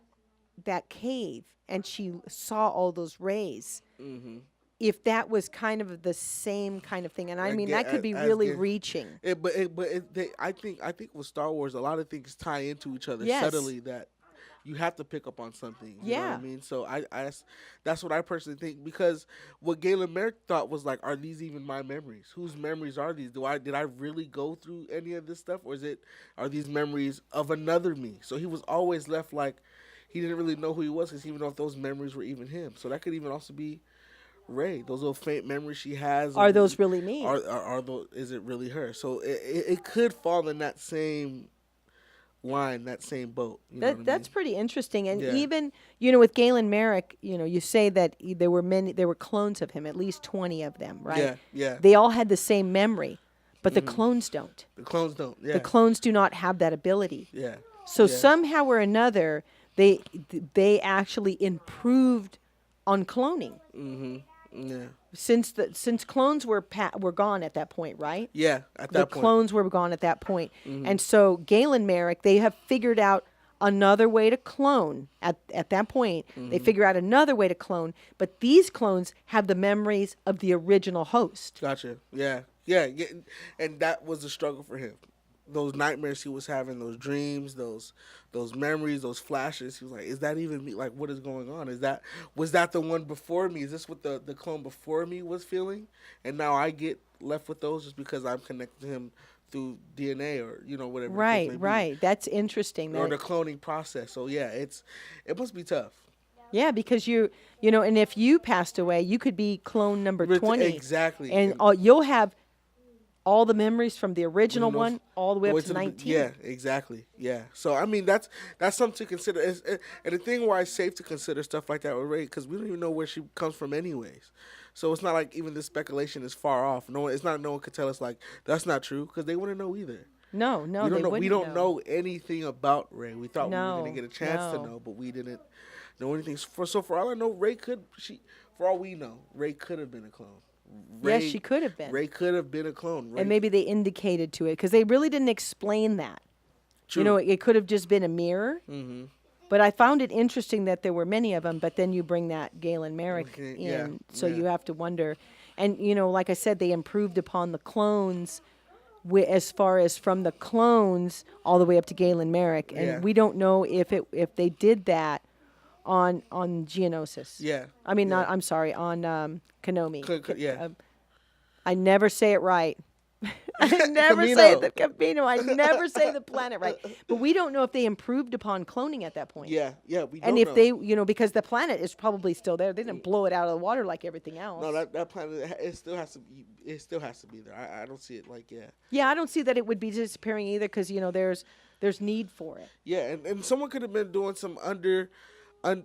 cave and she saw all those rays. If that was kind of the same kind of thing, and I mean that could be really reaching. I think with Star Wars, a lot of things tie into each other Yes. subtly that you have to pick up on something. You know what Yeah. I mean? So that's what I personally think, because what Galen Merrick thought was like, are these even my memories? Whose memories are these? Did I really go through any of this stuff, or are these memories of another me? So he was always left like he didn't really know who he was, because he didn't know if those memories were even him. So that could even also be Rey. Those little faint memories she has. Are those really me? Are those? Is it really her? So it could fall in that same line, that same boat. You know what I That's mean? pretty interesting. And Yeah. even, with Galen Merrick, you say that there were clones of him, at least 20 of them, right? Yeah. They all had the same memory, but the clones don't. The clones don't. Yeah. The clones do not have that ability. Yeah. So Yeah. somehow or another, they actually improved on cloning. Yeah. Since clones were gone at that point, right? Yeah. At The that point. clones were gone at that point. And so Galen Merrick, they have figured out another way to clone at that point. They figure out another way to clone, but these clones have the memories of the original host. Gotcha. Yeah. And that was the struggle for him. Those nightmares he was having, those dreams, those memories, those flashes. He was like, "Is that even me? Like, what is going on? Was that the one before me? Is this what the clone before me was feeling? And now I get left with those just because I'm connected to him through DNA or whatever. the case may be. Right. That's interesting. Or the cloning process. So yeah, it must be tough. Yeah, because and if you passed away, you could be clone number 20. Exactly. And you'll have all the memories from the original one all the way up to 19. Yeah, exactly. Yeah. So I mean, that's something to consider. And the thing why it's safe to consider stuff like that with Rey, because we don't even know where she comes from, anyways. So it's not like even this speculation is far off. No one could tell us like that's not true, because they wouldn't know either. No, we they don't know. wouldn't We don't know anything about Rey. We thought we were No, going to get a chance to no. know, but we didn't know anything. For all I know, for all we know, Rey could have been a clone. Yes, she could have been. Rey could have been a clone. And maybe they indicated to it because they really didn't explain that. True. It could have just been a mirror. Mm-hmm. But I found it interesting that there were many of them, but then you bring that Galen Merrick Okay, in. yeah, So yeah. you have to wonder. And, like I said, they improved upon the clones as far as from the clones all the way up to Galen Merrick. And Yeah. we don't know if they did that on Geonosis. Yeah. I mean, yeah. I'm sorry, on Kenomi. Yeah. I never say it right. I never Camino. say the Camino. I never say the planet right. But we don't know if they improved upon cloning at that point. Yeah, we And don't if know. they, because the planet is probably still there. They didn't blow it out of the water like everything else. No, that planet, it still has to be. It still has to be there. I don't see it like Yeah, I don't see that it would be disappearing either because there's need for it. Yeah, and someone could have been doing some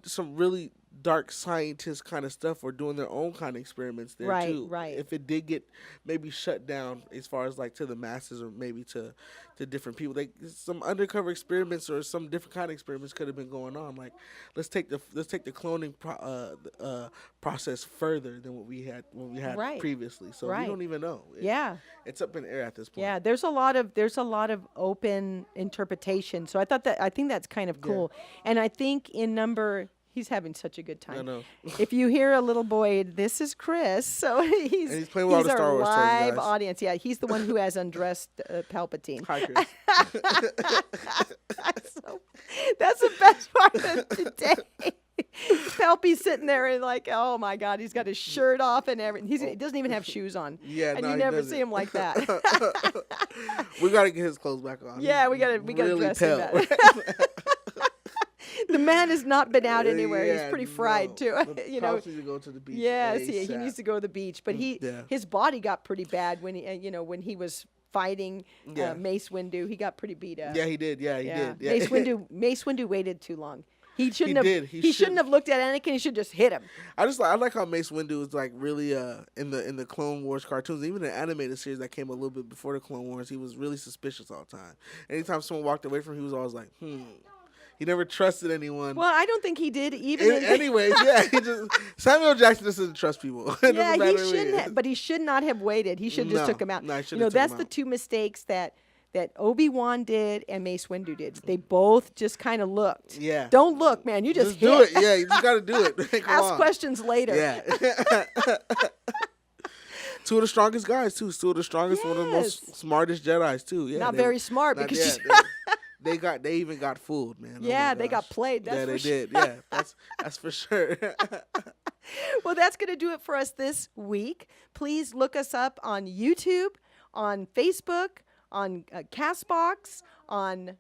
some really dark scientist kind of stuff or doing their own kind of experiments there too. Right. If it did get maybe shut down as far as like to the masses or maybe to different people, like some undercover experiments or some different kind of experiments could have been going on. Like let's take the cloning process further than what we had Right. previously. So Right. we don't even know. It's up in the air at this point. Yeah, there's a lot of open interpretation. So I think that's kind of cool. And I think he's having such a good time. I know. If you hear a little boy, this is Chris. So he's playing with all the our Star Wars toys, live guys. audience. Yeah, he's the one who has undressed Palpatine. Hi, Chris. That's the best part of today. Palpy's sitting there and like, oh my God, he's got his shirt off and everything. He doesn't even have shoes on. Yeah, and no, you he never doesn't. see him like that. We gotta get his clothes back on. Yeah, we gotta really dress pale. him better. The man has not been out anywhere. He's pretty fried too. Needs to go to the beach. Yes, he ASAP. needs to go to the beach. But his body got pretty bad when he was fighting Mace Windu. He got pretty beat up. Yeah, he did. Yeah, he did. Yeah. Mace Windu waited too long. He shouldn't have. did. He shouldn't have looked at Anakin. He should just hit him. I like how Mace Windu was like really in the Clone Wars cartoons, even the animated series that came a little bit before the Clone Wars. He was really suspicious all the time. Anytime someone walked away from him, he was always like, He never trusted anyone. Well, I don't think he did even. Anyways, Samuel Jackson just doesn't trust people. Yeah, he shouldn't. But he should not have waited. He should have just took him out. No, he shouldn't have took that's him the out. two mistakes that Obi-Wan did and Mace Windu did. They both just kind of looked. Yeah. Don't look, man. You just do hit. it. Yeah, you just got to do it. Come Ask on. questions later. Yeah. Two of the strongest guys too. Two of the strongest, one of the most smartest Jedis too. Yeah, Not very smart because they even got fooled, man. Yeah, Oh my they got gosh. played. That's yeah, for they sure. did. Yeah, that's for sure. Well, that's going to do it for us this week. Please look us up on YouTube, on Facebook, on Castbox, on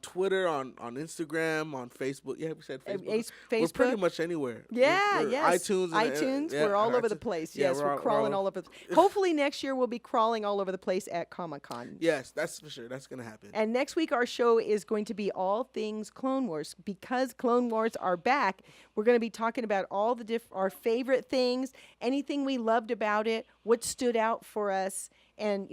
Twitter, on Instagram, on Facebook. Yeah, we said Facebook. Facebook. We're pretty much anywhere. Yeah, we're yes. iTunes. We're all over the place. Yeah, Yes, we're crawling all over. Hopefully next year we'll be crawling all over the place at Comic-Con. Yes, that's for sure. That's going to happen. And next week our show is going to be all things Clone Wars. Because Clone Wars are back, we're going to be talking about all the our favorite things, anything we loved about it, what stood out for us, and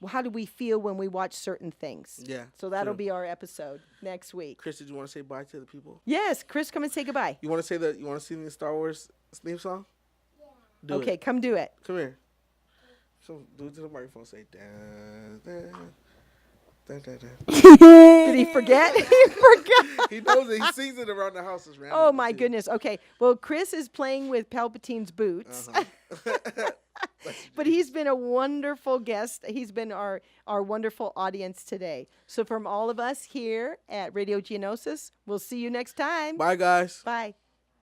how do we feel when we watch certain things? Yeah. So that'll be our episode next week. Chris, did you want to say bye to the people? Yes, Chris, come and say goodbye. You want to sing the Star Wars theme song? Yeah. Do okay, it. come do it. Come here. So do it to the microphone. Say dun, dun, dun, dun, dun. Did he forget? He forgot. He knows it. He sings it around the house. It's random. Oh my goodness. Okay. Well, Chris is playing with Palpatine's boots. But he's been a wonderful guest. He's been our wonderful audience today. So from all of us here at Radio Geonosis, we'll see you next time. Bye, guys. Bye.